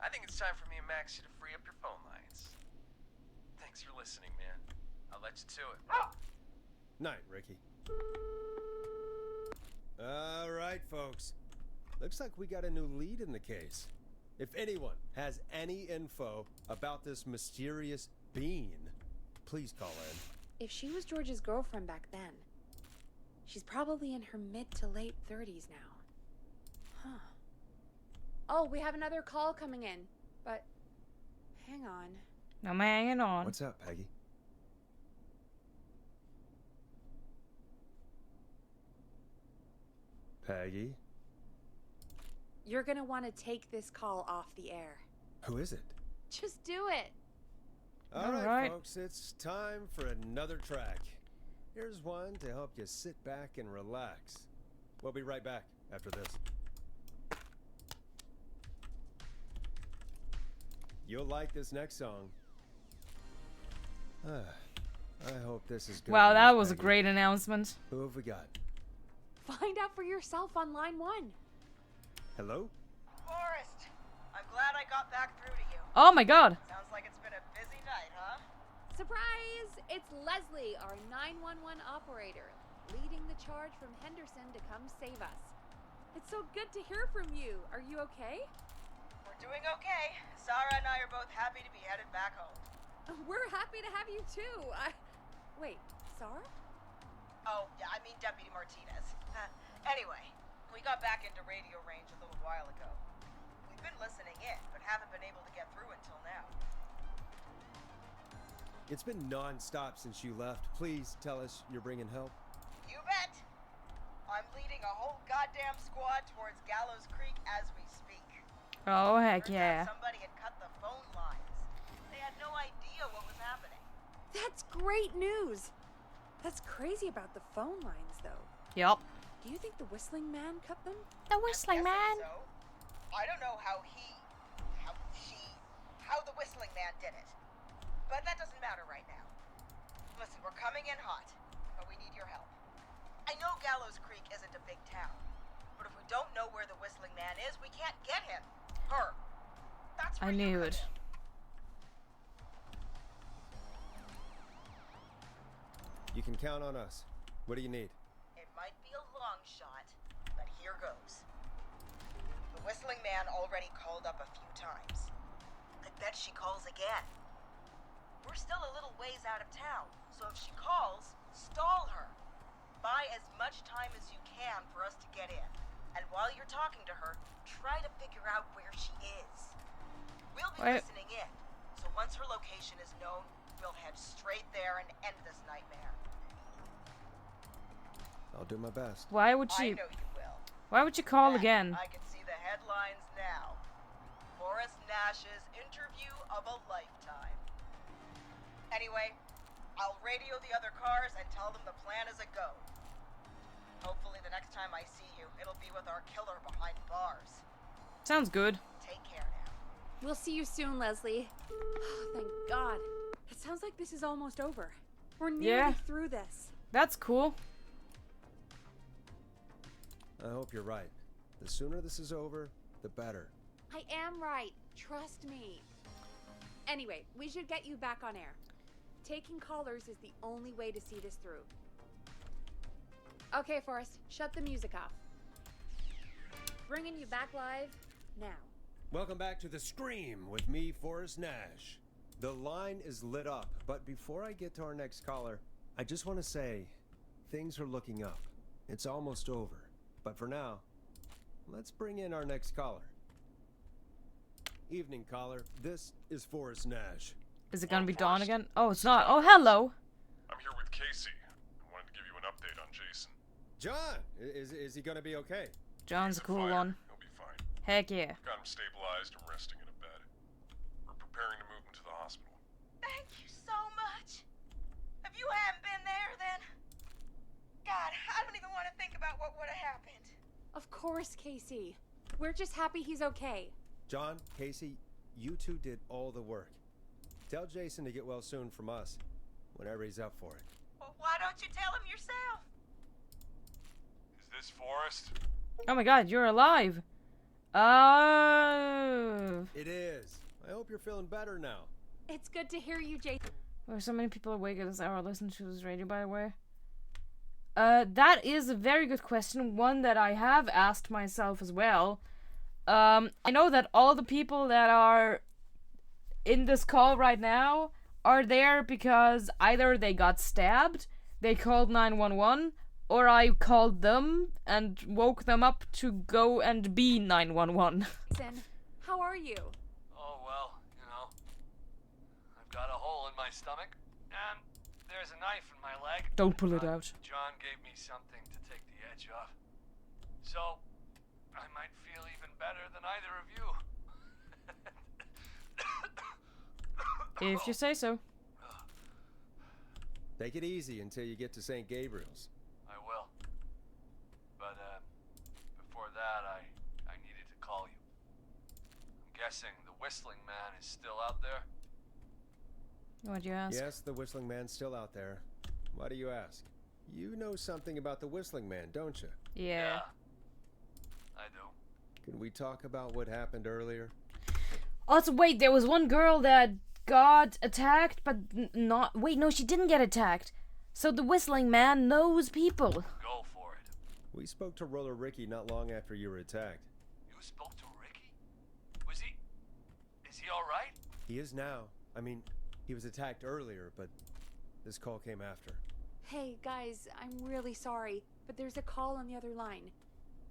I think it's time for me and Maxie to free up your phone lines. Thanks for listening, man. I'll let you to it. Night, Ricky. All right, folks. Looks like we got a new lead in the case. If anyone has any info about this mysterious bean, please call in. If she was George's girlfriend back then, she's probably in her mid to late 30s now. Huh. Oh, we have another call coming in, but hang on. I'm hanging on. What's up, Peggy? Peggy? You're gonna want to take this call off the air. Who is it? Just do it. All right, right. folks, it's time for another track. Here's one to help you sit back and relax. We'll be right back after this. You'll like this next song. I hope this is good. Wow, news, that was a Peggy. great announcement. Who have we got? Find out for yourself on line 1. Hello? Forrest, I'm glad I got back through to you. Oh my God. Sounds like it's been a busy night, huh? Surprise! It's Leslie, our 911 operator, leading the charge from Henderson to come save us. It's so good to hear from you. Are you okay? We're doing okay. Sarah and I are both happy to be headed back home. We're happy to have you too. Wait, Sarah? Oh, yeah, I mean Deputy Martinez. Anyway, we got back into radio range a little while ago. We've been listening in, but haven't been able to get through until now. It's been non-stop since you left. Please tell us you're bringing help. You bet! I'm leading a whole goddamn squad towards Gallows Creek as we speak. Oh, heck Turns yeah. out somebody had cut the phone lines. They had no idea what was happening. That's great news. That's crazy about the phone lines, though. Yup. Do you think the Whistling Man cut them? The I'm Whistling guessing Man. So. I don't know how the Whistling Man did it. But that doesn't matter right now. Listen, we're coming in hot, but we need your help. I know Gallows Creek isn't a big town, but if we don't know where the Whistling Man is, we can't get him. Her. That's where I knew you come it. in. You can count on us. What do you need? It might be a long shot, but here goes. The Whistling Man already called up a few times. I bet she calls again. We're still a little ways out of town, so if she calls, stall her. Buy as much time as you can for us to get in. And while you're talking to her, try to figure out where she is. We'll be listening in, so once her location is known, we'll head straight there and end this nightmare. I'll do my best. Why would I she? know you will. Why would you call Then again? I can see the headlines now. Forrest Nash's interview of a lifetime. Anyway, I'll radio the other cars and tell them the plan is a go. Hopefully the next time I see you, it'll be with our killer behind bars. Sounds good. Take care now. We'll see you soon, Leslie. Thank God. It sounds like this is almost over. We're nearly through this. That's cool. I hope you're right. The sooner this is over, the better. I am right. Trust me. Anyway, we should get you back on air. Taking callers is the only way to see this through. Okay, Forrest, shut the music off. Bringing you back live now. Welcome back to The Scream with me, Forrest Nash. The line is lit up, but before I get to our next caller, I just want to say, things are looking up. It's almost over. But for now, let's bring in our next caller. Evening, caller. This is Forrest Nash. Is it gonna be Dawn Forrest. again? Oh, it's not. Oh, hello. I'm here with Casey. I wanted to give you an update on Jason. John, is he gonna be okay? John's a He's cool fighter. one. He'll be fine. Heck yeah. Got him stabilized and resting in a bed. We're preparing to move him to the hospital. Thank you so much. If you hadn't been there, then... God, I don't even want to think about what would have happened. Of course, Casey. We're just happy he's okay. John, Casey, you two did all the work. Tell Jason to get well soon from us, whenever he's up for it. Well, why don't you tell him yourself? Is this Forrest? Oh my God, you're alive. Oh. It is. I hope you're feeling better now. It's good to hear you, Jason. There are so many people awake at this hour listening to this radio, by the way. That is a very good question. One that I have asked myself as well. I know that all the people that are in this call right now are there because either they got stabbed, they called 911, or I called them and woke them up to go and be 911. Jason, how are you? Oh, well, you know, I've got a hole in my stomach, and there's a knife in my leg. Don't pull it out. John gave me something to take the edge off. So, I might feel even better than either of you. If you say so. Take it easy until you get to St. Gabriel's. I will. But, before that, I needed to call you. I'm guessing the Whistling Man is still out there? What'd you ask? Yes, the Whistling Man's still out there. Why do you ask? You know something about the Whistling Man, don't you? Yeah. I do. Can we talk about what happened earlier? Also, wait, there was one girl that got attacked, but not... Wait, no, she didn't get attacked. So the Whistling Man knows people. Go for it. We spoke to Roller Ricky not long after you were attacked. You spoke to Ricky? Was he... Is he alright? He is now. I mean, he was attacked earlier, but this call came after. Hey, guys, I'm really sorry, but there's a call on the other line.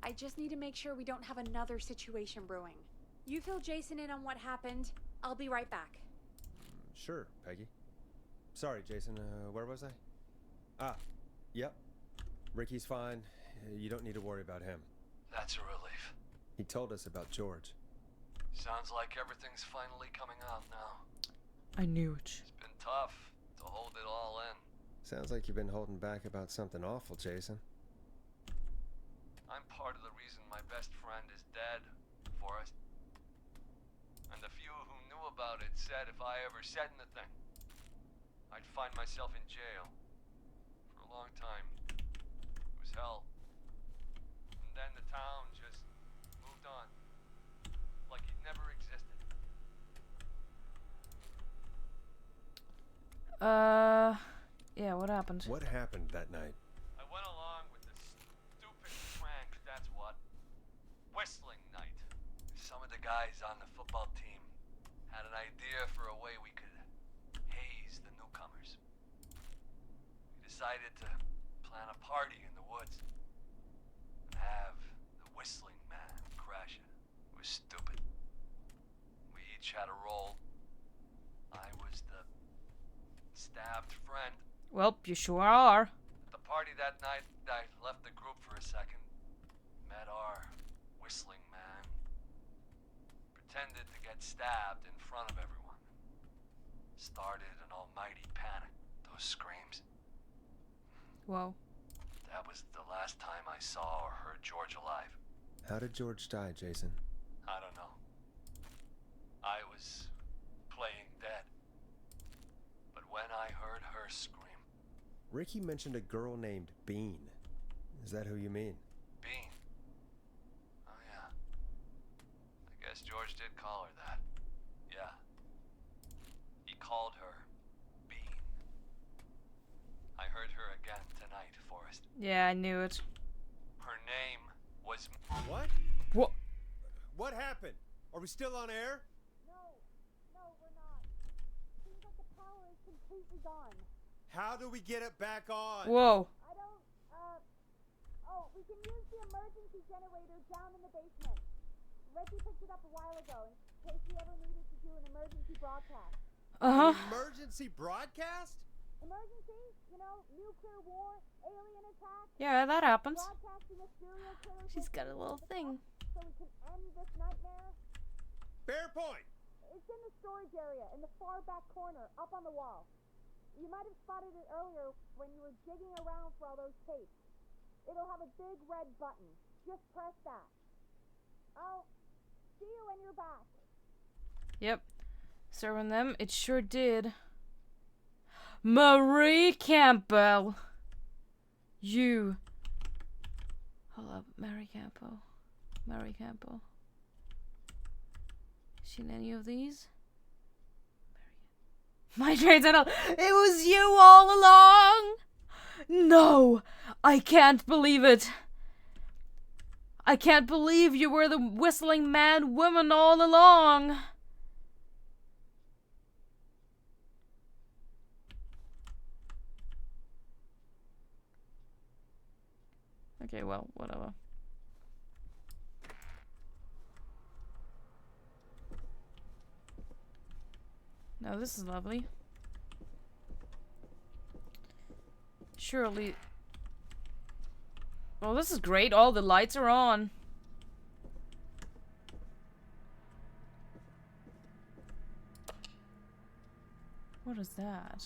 I just need to make sure we don't have another situation brewing. You fill Jason in on what happened. I'll be right back. Sure, Peggy. Sorry, Jason, where was I? Ah, yep. Ricky's fine. You don't need to worry about him. That's a relief. He told us about George. Sounds like everything's finally coming out now. I knew it. It's been tough to hold it all in. Sounds like you've been holding back about something awful, Jason. I'm part of the reason my best friend is dead, Forrest. And the few who knew about it said if I ever said anything, I'd find myself in jail. For a long time. It was hell. And then the town just moved on. Like it never existed. Yeah, what happened? What happened that night? I went along with the stupid prank, that's what. Whistling night. Some of the guys on the football team had an idea for a way we could haze the newcomers. We decided to plan a party in the woods and have the Whistling Man crash it. It was stupid. We each had a role. I was the stabbed friend. Well, you sure are. At the party that night, I left the group for a second. Met our Whistling Man. Pretended to get stabbed in front of everyone. Started an almighty panic. Those screams. Whoa. That was the last time I saw or heard George alive. How did George die, Jason? I don't know. I was playing dead. But when I heard her scream, Ricky mentioned a girl named Bean. Is that who you mean? Bean. Oh, yeah. I guess George did call her that. Yeah. He called her Bean. I heard her again tonight, Forrest. Yeah, I knew it. Her name was... What? What? What happened? Are we still on air? No, we're not. Seems like the power is completely gone. How do we get it back on? Whoa. I don't, oh, we can use the emergency generator down in the basement. Reggie picked it up a while ago in case we ever needed to do an emergency broadcast. Uh-huh. Emergency broadcast? Emergency? You know, nuclear war, alien attack, Yeah, that happens. broadcasting a serial killer. She's got a little thing. So we can end this nightmare. Fair point. It's in the storage area in the far back corner, up on the wall. You might have spotted it earlier when you were jigging around for all those tapes. It'll have a big red button. Just press that. I'll see you when you're back. Yep. Serving them, it sure did. Marie Campbell. You. Hold up. Mary Campbell. Mary Campbell. Seen any of these? My train's at all. It was you all along. No, I can't believe it. I can't believe you were the Whistling Man woman all along. Okay, well, whatever. Now this is lovely. Surely. Well, this is great. All the lights are on. What is that?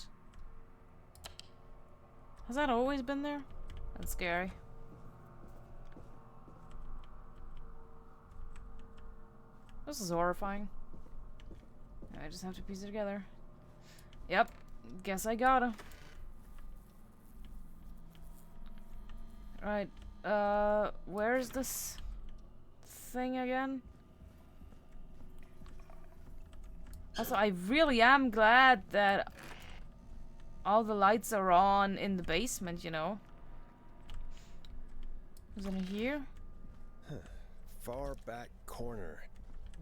Has that always been there? That's scary. This is horrifying. I just have to piece it together. Yep. Guess I gotta. Right. Where's this thing again? Also, I really am glad that all the lights are on in the basement, you know. Is it in here? Far back corner.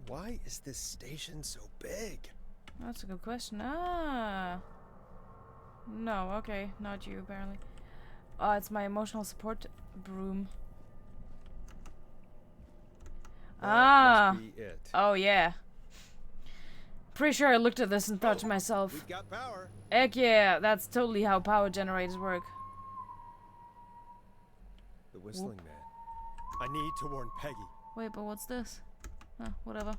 Why is this station so big? That's a good question. Ah. No, okay. Not you, apparently. It's my emotional support broom. Must be it. Oh, yeah. Pretty sure I looked at this and thought to myself, We've got power. heck yeah, that's totally how power generators work. The whistling man. I need to warn Peggy. Wait, but what's this? Whatever.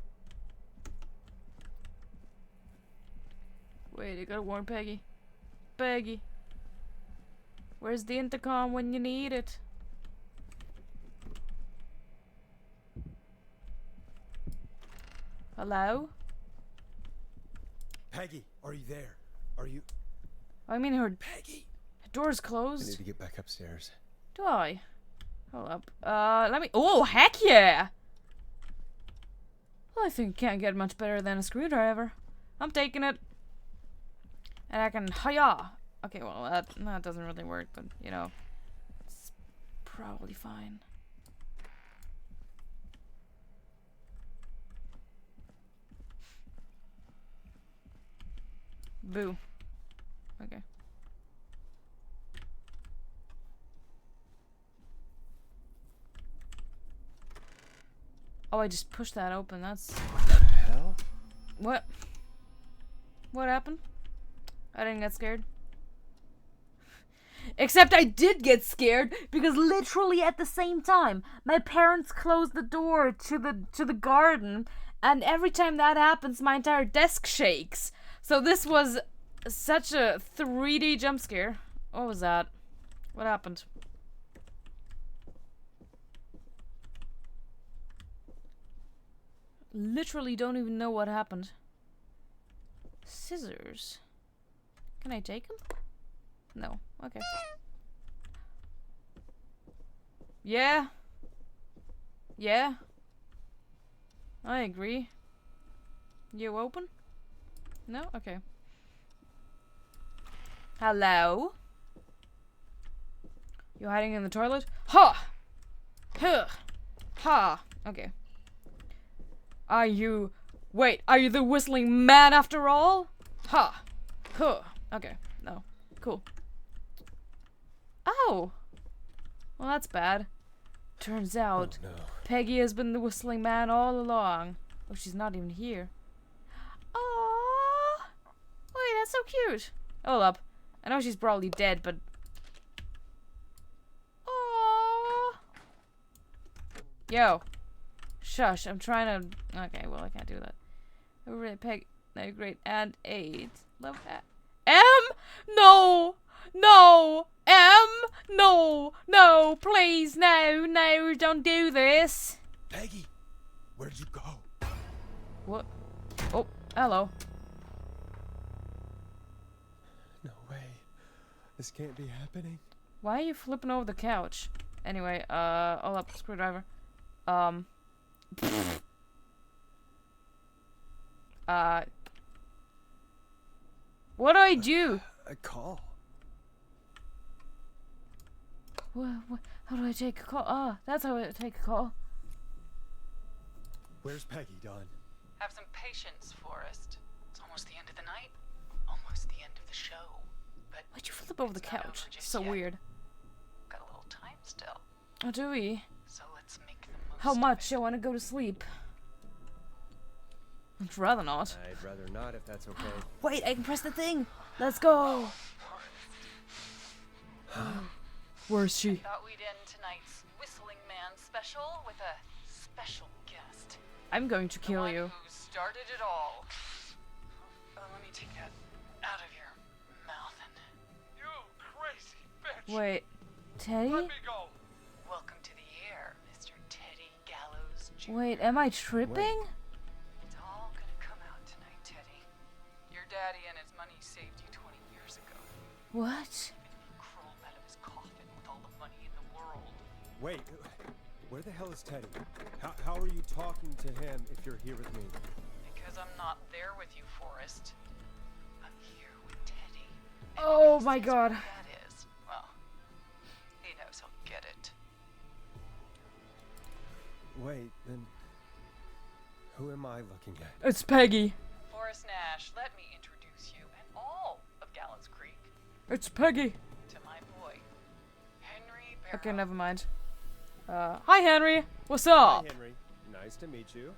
Wait, you gotta warn Peggy. Peggy. Where's the intercom when you need it? Hello? Peggy, are you there? Are you... I mean, her Peggy! door's I closed. need to get back upstairs. Do I? Hold up. Let me. Oh, heck yeah! Well, I think it can't get much better than a screwdriver. I'm taking it. And I can. Hiya! Okay, well, that doesn't really work, but, you know. It's probably fine. Boo. Okay. Oh, I just pushed that open. That's... What the hell? What? What happened? I didn't get scared. Except I did get scared because literally at the same time, my parents closed the door to the garden, and every time that happens, my entire desk shakes. So this was such a 3D jump scare. What was that? What happened? Literally don't even know what happened. Scissors. Can I take them? No. Okay. Yeah. Yeah. I agree. You open? No? Okay. Hello? You hiding in the toilet? Ha! Huh! Ha! Okay. Are you... Wait, are you the whistling man after all? Ha! Huh! Okay. No. Cool. Oh! Well, that's bad. Turns out, Oh, no. Peggy has been the whistling man all along. Oh, she's not even here. Aww! Wait, that's so cute. Hold up. I know she's probably dead, but... Aww! Yo. Shush, I'm trying to... Okay, well, I can't do that. Over at Peg... No, great. And 8. Love that. M! No! No! M! No! No! Please, no! No, don't do this! Peggy! Where'd you go? What? Oh, hello. No way. This can't be happening. Why are you flipping over the couch? Anyway, hold up, screwdriver. What do I do? A call. What, how do I take a call? Ah, that's how I take a call. Where's Peggy, Don? Have some patience, Forrest. It's almost the end of the night. Almost the end of the show. But Why'd you flip over the it's not couch? over just So yet. weird. Got a little time still. Oh, do we? So let's make the most How of much? it. I want to go to sleep. I'd rather not. I'd rather not if that's okay. Wait, I can press the thing. Let's go. Where's she? Thought we'd end tonight's Whistling Man special with a special guest. I'm going to The kill one you. who started it all. Let me take that out of your mouth and You crazy bitch! Wait, Teddy? Let me go! welcome to the air, Mr. Teddy Gallows Jr. Wait, am I tripping? It's all gonna come out tonight, Teddy. Your daddy and his money saved you 20 years ago. What? Even if you crawl out of his coffin with all the money in the world. Wait, where the hell is Teddy? How are you talking to him if you're here with me? Because I'm not there with you, Forrest. I'm here with Teddy. And Oh if he my says God. what that is, well, he knows he'll get it. Wait, then... Who am I looking at? It's Peggy. Forrest Nash, let me introduce you and all of Gallows Creek It's Peggy. to my boy, Henry Barrow. Okay, never mind. Hi Henry. What's Hi, up? Henry. Nice to meet you.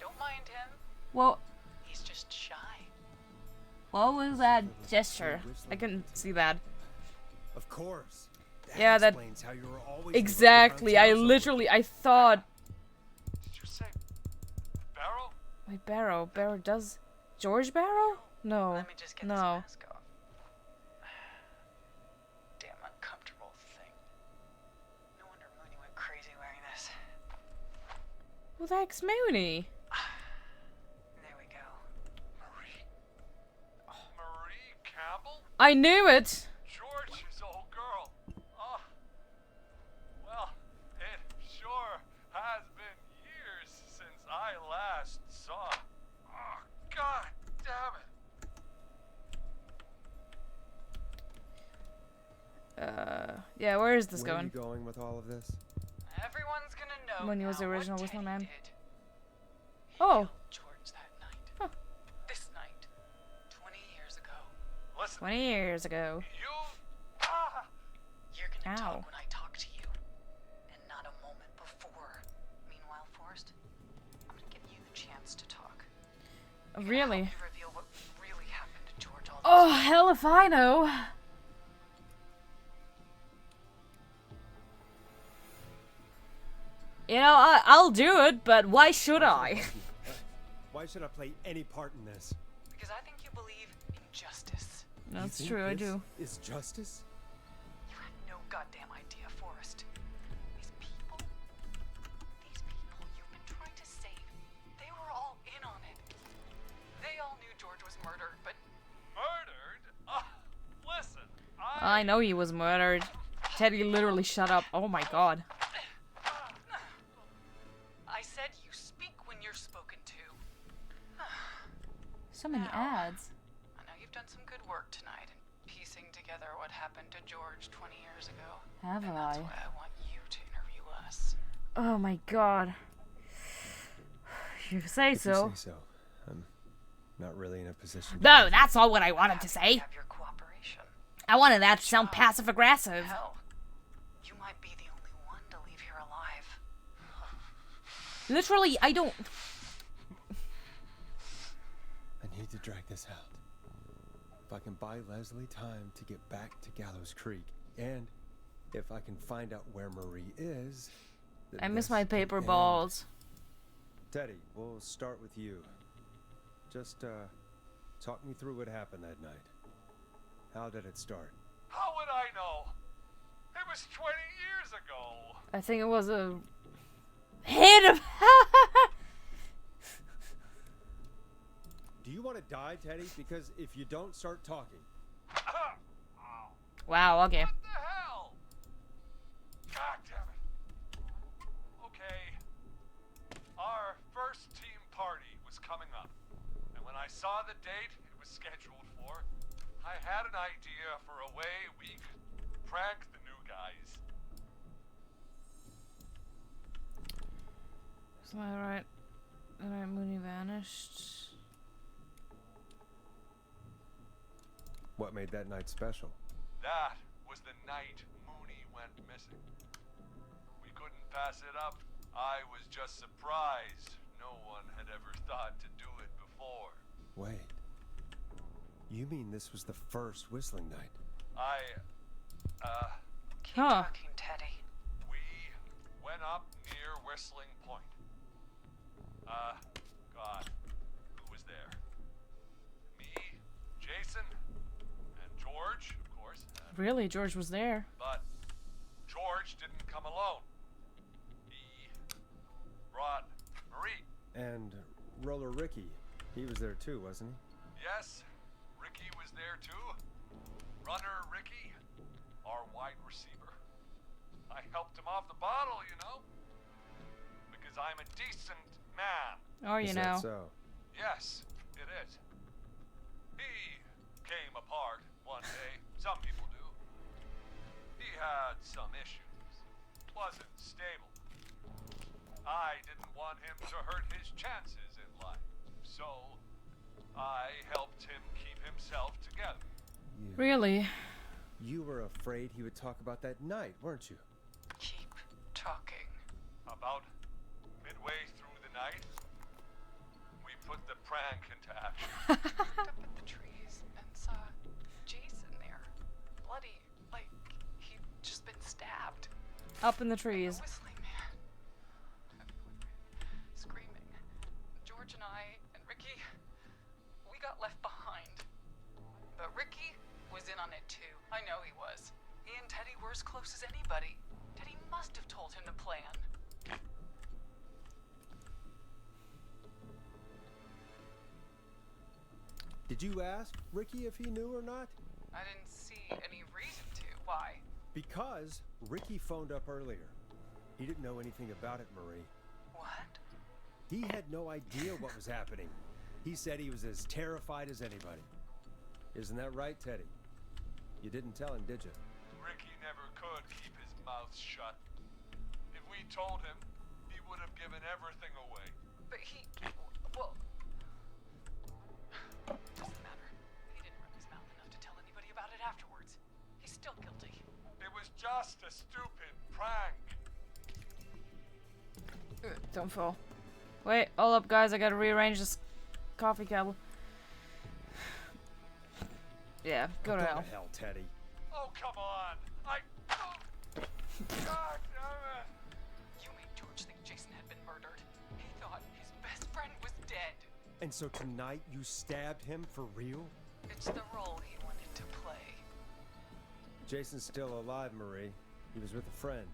Don't mind him. Well, He's just shy. what was that gesture? I couldn't see that. Of course. Yeah, that explains how you were always exactly. I literally, I thought. Did you say Barrow? Wait, Barrow. Barrow does. George Barrow? No. Let me just get this No. mask off. Damn uncomfortable thing. No wonder Mooney went crazy wearing this. Who the heck's Mooney? There we go. Marie Campbell? I knew it. George's old girl. Oh. Well, it sure has been years since I last saw. Oh, God damn it. Yeah, where is this Where are going? you going with all of this? Everyone's gonna know When he was now the original what Whistling Teddy Man. did. He Oh. killed George that night. Huh. This night. 20 years ago. Listen, 20 years ago. you. Ah! You're gonna Ow. talk when I talk to you. And not a moment before. Meanwhile, Forrest, I'm gonna give you the chance to talk. Really? You reveal what really happened to George all Oh, those hell if I know. You know, I'll do it, but why should I? Why should I play any part in this? Because I think you believe in justice. You That's think true, I this do. Is justice? You had no goddamn idea, Forrest. These people you've been trying to save, they were all in on it. They all knew George was murdered, but Murdered? Listen, I know he was murdered. Teddy literally shut up. Oh my god. I said you speak when you're spoken to. So many ads. I know you've done some good work tonight in piecing together what happened to George 20 years ago. Have And that's I? why I want you to interview us. Oh my god. You say If so. you say so. I'm not really in a position. No, that's not what I wanted to say. Have your cooperation. I wanted that to sound passive aggressive. Hell, you might be the only one to leave here alive. Literally, I don't. I need to drag this out. If I can buy Leslie time to get back to Gallows Creek, and if I can find out where Marie is. then I miss this my can paper end. balls. Teddy, we'll start with you. Just talk me through what happened that night. How did it start? how would I know? It was 20 years ago. I think it was a hit of. Do you want to die, Teddy? Because if you don't start talking. Wow, okay. What the hell? God damn it. Okay. Our first team party was coming up. And when I saw the date it was scheduled for, I had an idea for a way we could prank the new guys. Is that right? Alright, Mooney vanished. What made that night special? That was the night Mooney went missing. We couldn't pass it up. I was just surprised no one had ever thought to do it before. Wait. You mean this was the first whistling night? Keep Huh. talking, Teddy. We went up near Whistling Point. God, who was there? Me, Jason, and George, of course. Really, George was there. But George didn't come alone. He brought Marie. And Roller Ricky. He was there too, wasn't he? Yes, Ricky was there too. Runner Ricky, our wide receiver. I helped him off the bottle, you know. Because I'm a decent man. Or you Is know. that so? Yes, it is. He came apart one day. Some people do. He had some issues. Wasn't stable. I didn't want him to hurt his chances in life. So, I helped him keep himself together. Really? You were afraid he would talk about that night, weren't you? Keep talking. About midway through the night, we put the prank into action. Looked up at the trees and saw Jason there. Bloody, like just been stabbed. Up in the trees. The whistling man. Screaming. George and I and Ricky, we got left behind. But Ricky was in on it too. I know he was. He and Teddy were as close as anybody. Teddy must have told him the plan. Did you ask Ricky if he knew or not? I didn't see any reason to. Why? Because Ricky phoned up earlier. He didn't know anything about it, Marie. What? He had no idea what was happening. He said he was as terrified as anybody. Isn't that right, Teddy? You didn't tell him, did you? Ricky never could keep his mouth shut. If we told him, he would have given everything away. But well, doesn't matter. He didn't run his mouth enough to tell anybody about it afterwards. He's still guilty. It was just a stupid prank. Don't fall. Wait, hold up, guys. I gotta rearrange this coffee cable. Yeah, go to hell. hell, Teddy. Oh, come on. God damn it. You made George think Jason had been murdered. He thought his best friend was dead. And so tonight you stabbed him for real? It's the role he wanted to play. Jason's still alive, Marie. He was with a friend.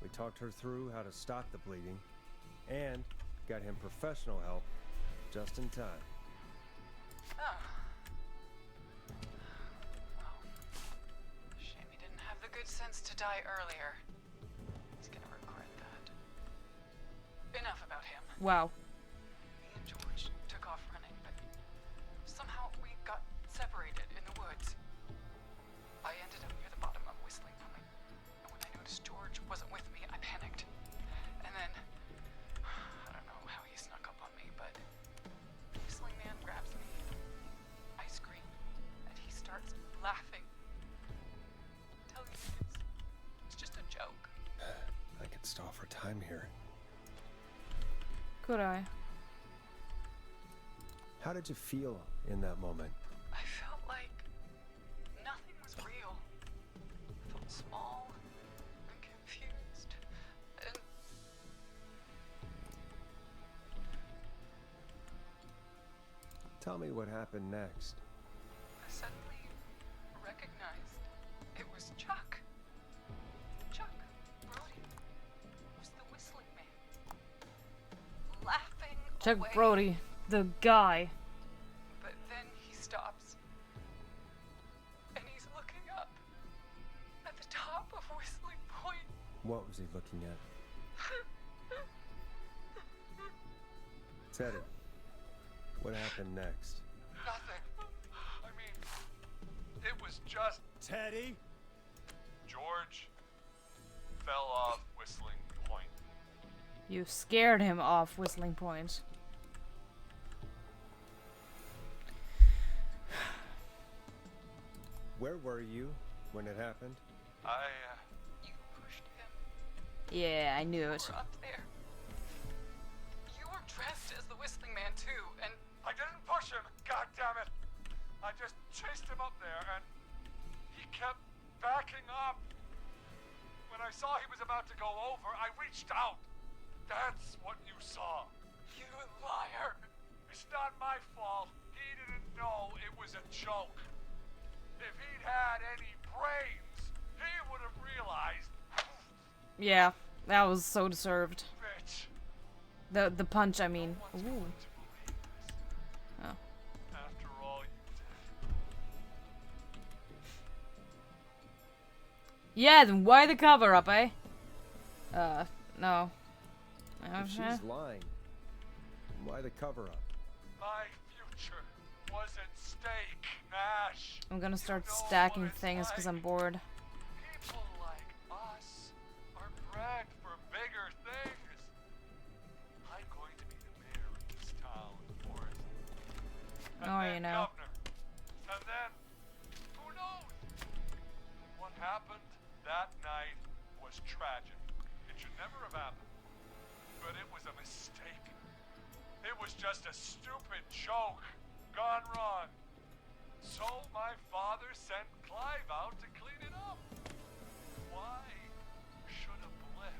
We talked her through how to stop the bleeding and got him professional help just in time. Oh. Well, shame he didn't have the good sense to die earlier. He's gonna regret that. Enough about him. Wow. Me and George took off running, but somehow we got separated in the woods. I ended up near the bottom of Whistling Point, and when I noticed George wasn't with me, I panicked. And then, I don't know how he snuck up on me, but Whistling Man grabs me. I scream, and he starts laughing. Telling me it's just a joke. I could stall for time here. Could I? How did you feel in that moment? I felt like nothing was real. I felt small and confused and Tell me what happened next. I suddenly recognized it was Chuck. Chuck Brody was the Whistling Man. Laughing Chuck away. Brody, the guy. But then he stops. And he's looking up at the top of Whistling Point. What was he looking at? Teddy, what happened next? Nothing. I mean, it was just Teddy? George fell off Whistling Point. You scared him off Whistling Point. Where were you when it happened? You pushed him. Yeah, I knew it. We're up there. You were dressed as the Whistling Man too, and I didn't push him. God damn it. I just chased him up there and he kept backing up. When I saw he was about to go over, I reached out. That's what you saw. you liar. It's not my fault. He didn't know it was a joke. If he'd had any brains, he would have realized. Yeah, that was so deserved. Bitch. The punch, I mean. What's Ooh. going to believe this? Oh. After all you did. Yeah, then why the cover up, eh? No. If she's lying, why the cover up? My future was at stake, Nash. I'm gonna start You know stacking what it's things because like. I'm bored. People like us are bred for bigger things. I'm going to be the mayor of this town, Forrest. And Oh, then you know. governor. And then, who knows? What happened that night was tragic. It should never have happened. But it was a mistake. It was just a stupid joke gone wrong. So my father sent Clive out to clean it up. Why should a blip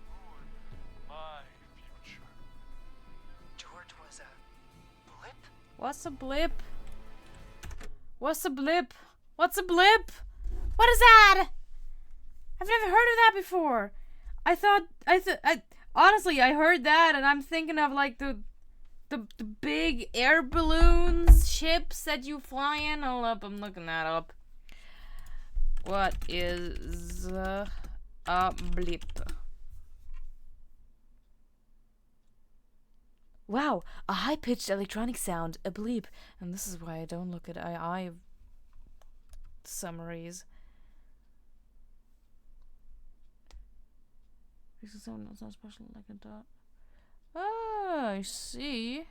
ruin my future? George was a blip? What's a blip? What's a blip? What's a blip? What is that? I've never heard of that before. Honestly, I heard that and I'm thinking of like the big air balloons, ships that you fly in. Hold up, I'm looking that up. What is a blip? Wow, a high-pitched electronic sound, a bleep. And this is why I don't look at AI summaries. This is sound that's not special like a dot. Ah, I see.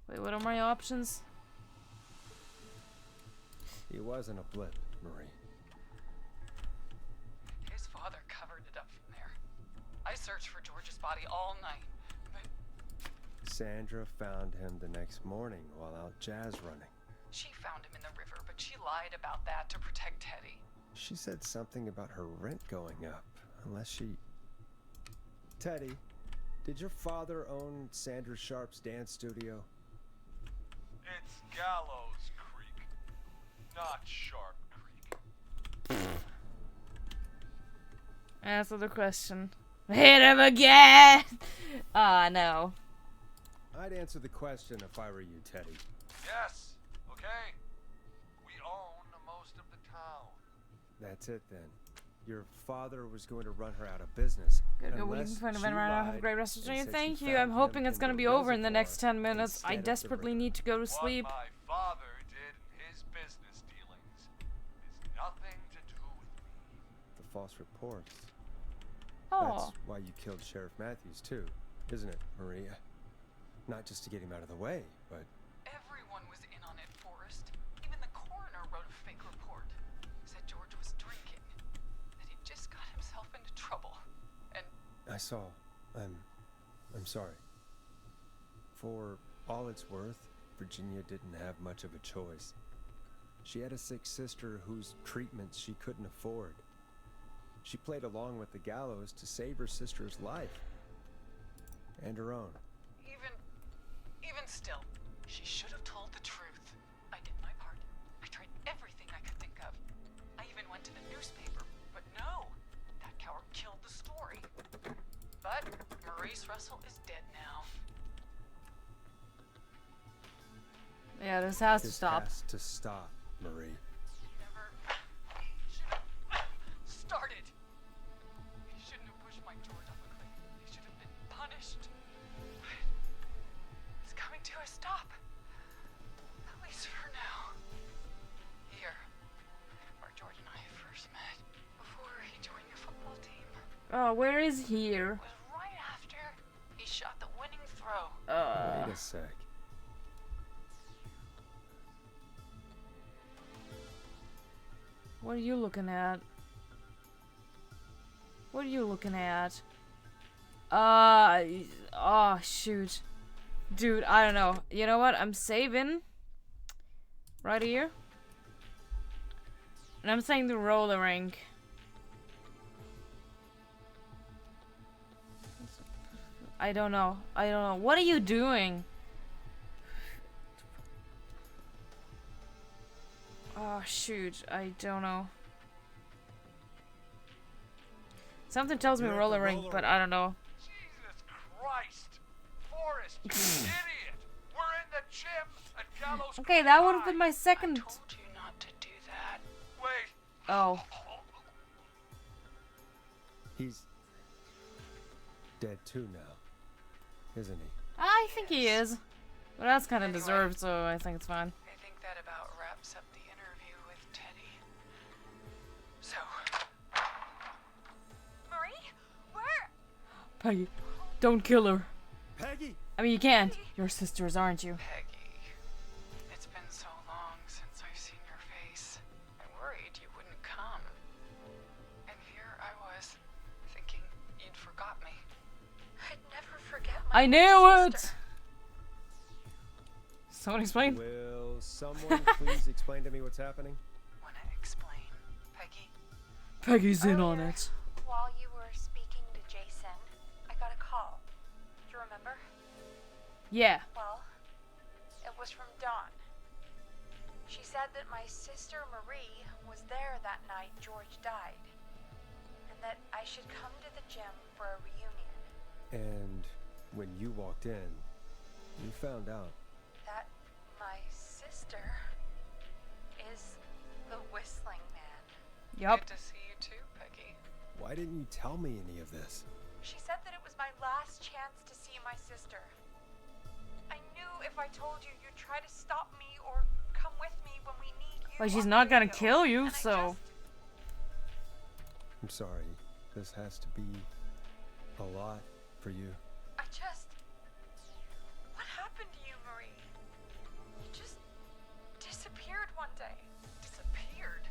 Wait, what are my options? He wasn't a blip, Marie. His father covered it up from there. I searched for George's body all night, but Sandra found him the next morning while out jazz running. she found him in the river, but she lied about that to protect Teddy. She said something about her rent going up, unless she... Teddy, did your father own Sandra Sharp's dance studio? It's Gallows Creek, not Sharp Creek. Answer the question. Hit him again! Ah, no. I'd answer the question if I were you, Teddy. Yes, okay. We own most of the town. That's it then. Your father was going to run her out of business. Good, good. We're leaving for an event around. Have a great rest of the day. Thank you. I'm hoping it's gonna be over in the next 10 minutes. I desperately need to go to sleep. What my father did in his business dealings is nothing to do with me. The false reports. Oh. That's why you killed Sheriff Matthews too, isn't it, Maria? Not just to get him out of the way, but... Everyone was in on it, Forrest. Even the coroner wrote a fake report. Said George was drinking. That he just got himself into trouble. And I saw. I'm sorry. For all it's worth, Virginia didn't have much of a choice. She had a sick sister whose treatments she couldn't afford. She played along with the gallows to save her sister's life. And her own. even still, she should have told the truth. I did my part. I tried everything I could think of. I even went to the newspaper, but no, that coward killed the story. But Maurice Russell is dead now. Yeah, this has to This stop. has to stop, Marie. Never should have started. He shouldn't have pushed my George off a cliff. He should have been punished. But it's coming to a stop. At least for now. Here, where George and I first met, before he joined your football team, Oh, where is here? was right after he shot the winning throw. Wait a sec. What are you looking at? What are you looking at? Oh, shoot. Dude, I don't know. You know what? I'm saving. Right here. And I'm saying the roller rink. I don't know. What are you doing? Oh, shoot. I don't know. Something tells me You're at roller the rink, roller but rink. I don't know. Jesus Christ! Forrest, you idiot! We're in the gym at Gallows Okay, Creek that would have High. been my second. Told you not to do that. Wait. Oh. He's dead too now, isn't he? I think he is. But that's kind of Anyway. deserved, so I think it's fine. I think that about wraps up the interview with Teddy. So, Marie? Where? Peggy, don't kill her. Peggy! I mean, you can't. You're sisters, aren't you? Peggy, it's been so long since I've seen your face. I worried you wouldn't come. And here I was, thinking you'd forgot me. I'd never forget my I knew sister. it! Someone explain? Will someone please explain to me what's happening? Peggy's in on it. While you were speaking to Jason, I got a call. Do you remember? Yeah. Well, it was from Dawn. She said that my sister Marie was there that night George died, and that I should come to the gym for a reunion. And when you walked in, you found out. That my sister is the Whistling Man. Yup. Good to see you too, Peggy. Why didn't you tell me any of this? She said that it was my last chance to see my sister. I knew if I told you, you'd try to stop me or come with me when we need you. Well, she's on not the gonna radio. kill you, And so. I'm sorry. This has to be a lot for you. What happened to you, Marie? You just disappeared one day. Disappeared.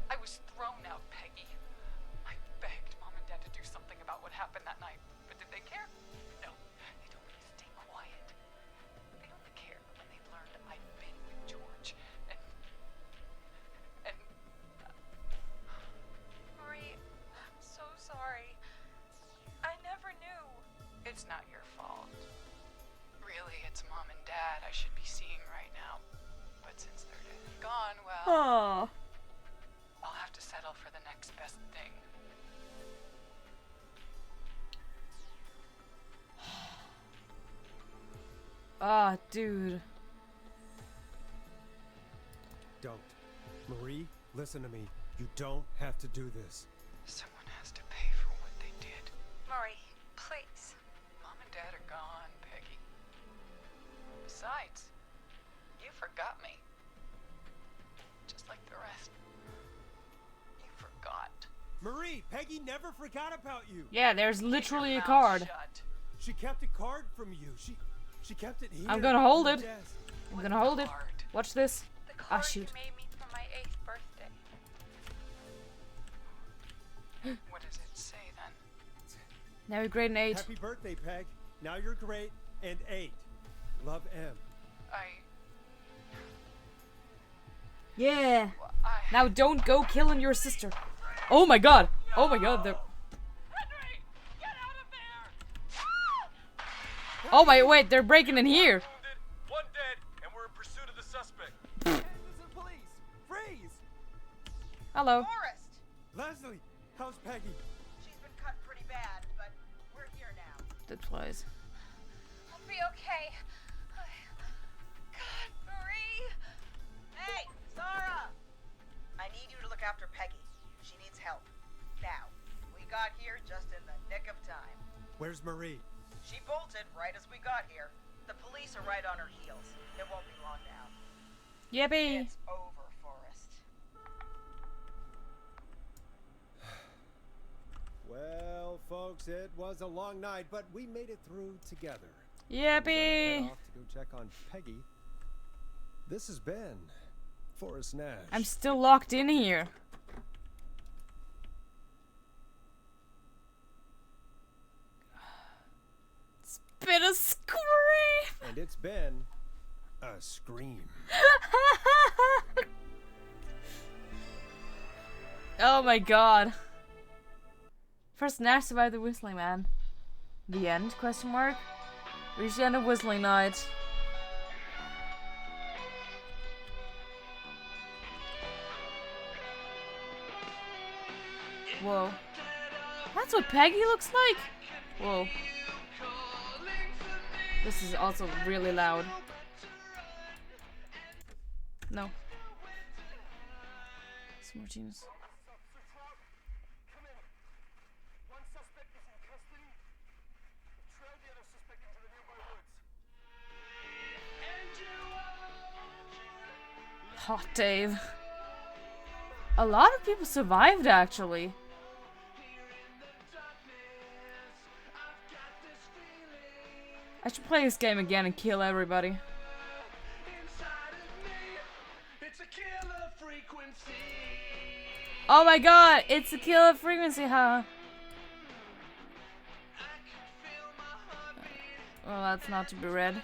I was thrown out, Peggy. I begged Mom and Dad to do something about what happened that night, but did they care? No. They told me to stay quiet. They only cared when they learned I'd been with George. And Marie, I'm so sorry. I never knew. it's not your fault. Really, it's Mom and Dad I should be seeing right now. But since they're dead and gone, well, Aww. I'll have to settle for the next best thing. Ah, dude. Don't. Marie, listen to me. You don't have to do this. Someone has to pay for what they did. Marie, please. Mom and Dad are gone, Peggy. Besides, you forgot me. Just like the rest. You forgot. Marie, Peggy never forgot about you. Yeah, there's literally a Mouth card. shut. She kept a card from you. She kept it here. I'm gonna hold on it. the desk. I'm gonna hold it. Card. Watch this. The Ah, card shoot. you made me for my 8th birthday. What does it say then? Now you're grade an 8. Happy birthday, Peg. Now you're great and 8. Love, M. Yeah. I Now don't go killing your sister. Oh my god. Oh my god. Henry, get out of there! Oh my, wait, they're breaking in here. Wounded, one dead, and we're in pursuit of the suspect. Listen, police. Freeze. Hello. Forrest! Leslie, how's Peggy? She's been cut pretty bad, but we're here now. Dead flies. I'll be okay. God, Marie. Hey, Zara! I need you to look after Peggy. She needs help. Now, we got here just in the nick of time. Where's Marie? She bolted right as we got here. The police are right on her heels. It won't be long now. Yippee. It's over, Forrest. Well, folks, it was a long night, but we made it through together. Head Yippee. off to go check on Peggy. This has been Forrest Nash. I'm still locked in here. It's been a scream. And it's been a scream. Oh my god. First Nash survived the Whistling Man. The end? Question mark. Reach the end of Whistling Night. Whoa. That's what Peggy looks like? Whoa. This is also really loud. No. Some more tunes. One suspect is in custody. Trail the other suspect into the nearby woods. Hot Dave. A lot of people survived actually. I should play this game again and kill everybody. It's a killer frequency. Oh my god, it's a killer frequency, huh? Well, that's not to be read.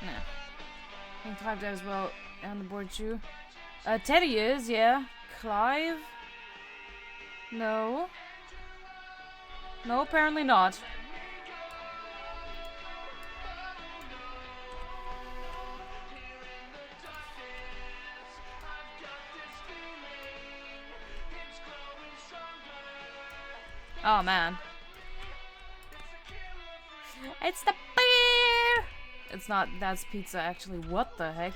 Nah. I think Clive died as well on the board too. Teddy is, yeah. Clive? No. No, apparently not. Oh man. It's the bear! It's not, that's pizza actually. What the heck?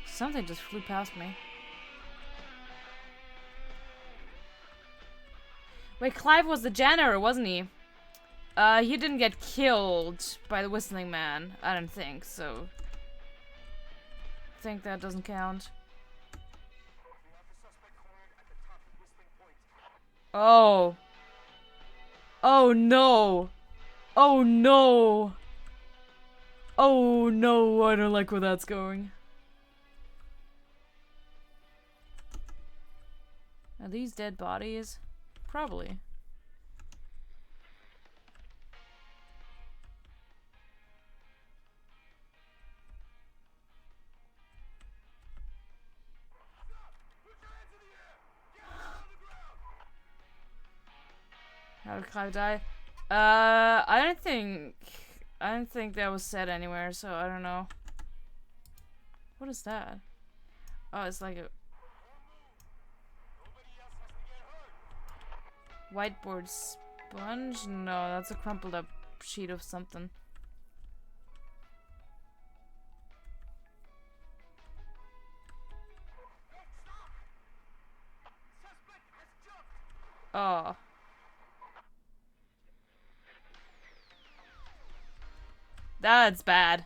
Something just flew past me. Wait, Clive was the janitor, wasn't he? He didn't get killed by the whistling man. I don't think, so. I think that doesn't count. Oh. Oh no. Oh no. Oh no, I don't like where that's going. Are these dead bodies? Probably. How did Clive die? I don't think that was said anywhere, so I don't know. What is that? Oh, it's like a whiteboard sponge? No, that's a crumpled up sheet of something. Oh. That's bad.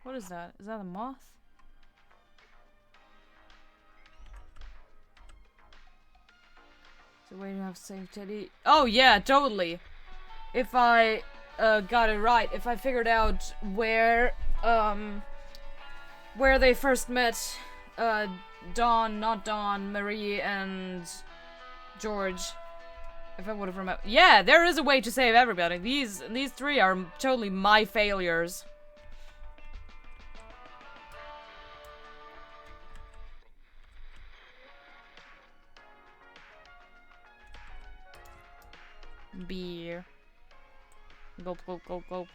What is that? Is that a moth? So wait to have saved Teddy. Oh yeah, totally. If I got it right, if I figured out where they first met Dawn, not Dawn, Marie, and George. If I would have remembered. Yeah, there is a way to save everybody. These three are totally my failures. Beer. Gulp, gulp, gulp, gulp.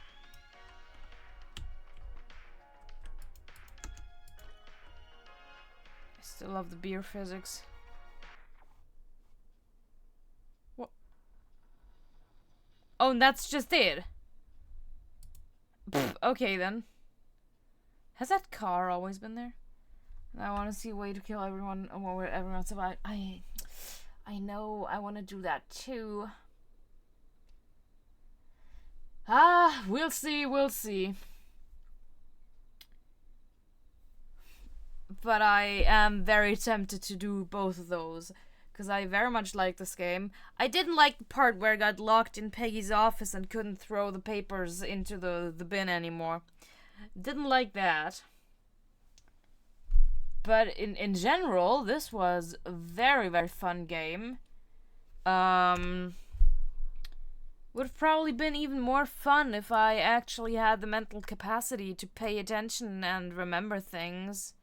I still love the beer physics. What? Oh, and that's just it. Pfft, okay then. Has that car always been there? I want to see a way to kill everyone or everyone survive. I know. I want to do that too. Ah, we'll see, we'll see. But I am very tempted to do both of those, because I very much like this game. I didn't like the part where I got locked in Peggy's office and couldn't throw the papers into the bin anymore. Didn't like that. But in general, this was a very, very fun game. Would have probably been even more fun if I actually had the mental capacity to pay attention and remember things.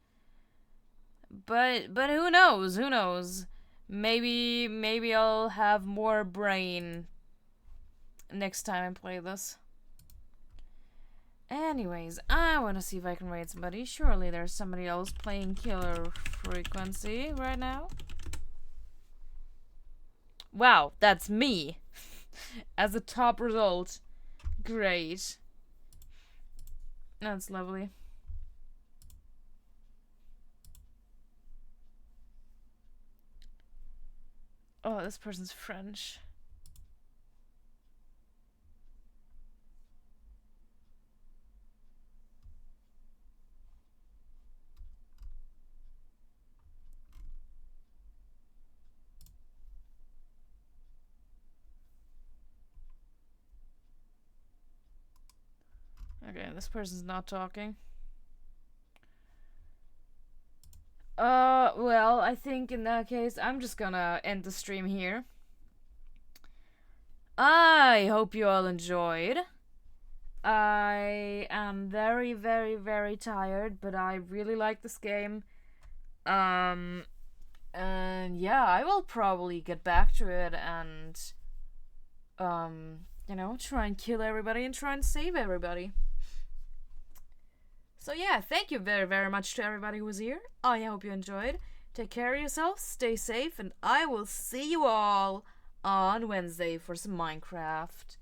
But who knows? Who knows? Maybe I'll have more brain next time I play this. Anyways, I want to see if I can raid somebody. Surely there's somebody else playing Killer Frequency right now. Wow, that's me. As a top result. Great. That's lovely. Oh, this person's French. Okay, this person's not talking. Well, I think in that case, I'm just gonna end the stream here. I hope you all enjoyed. I am very, very, very tired, but I really like this game. And yeah, I will probably get back to it and, try and kill everybody and try and save everybody. So yeah, thank you very, very much to everybody who was here. I hope you enjoyed. Take care of yourselves, stay safe, and I will see you all on Wednesday for some Minecraft.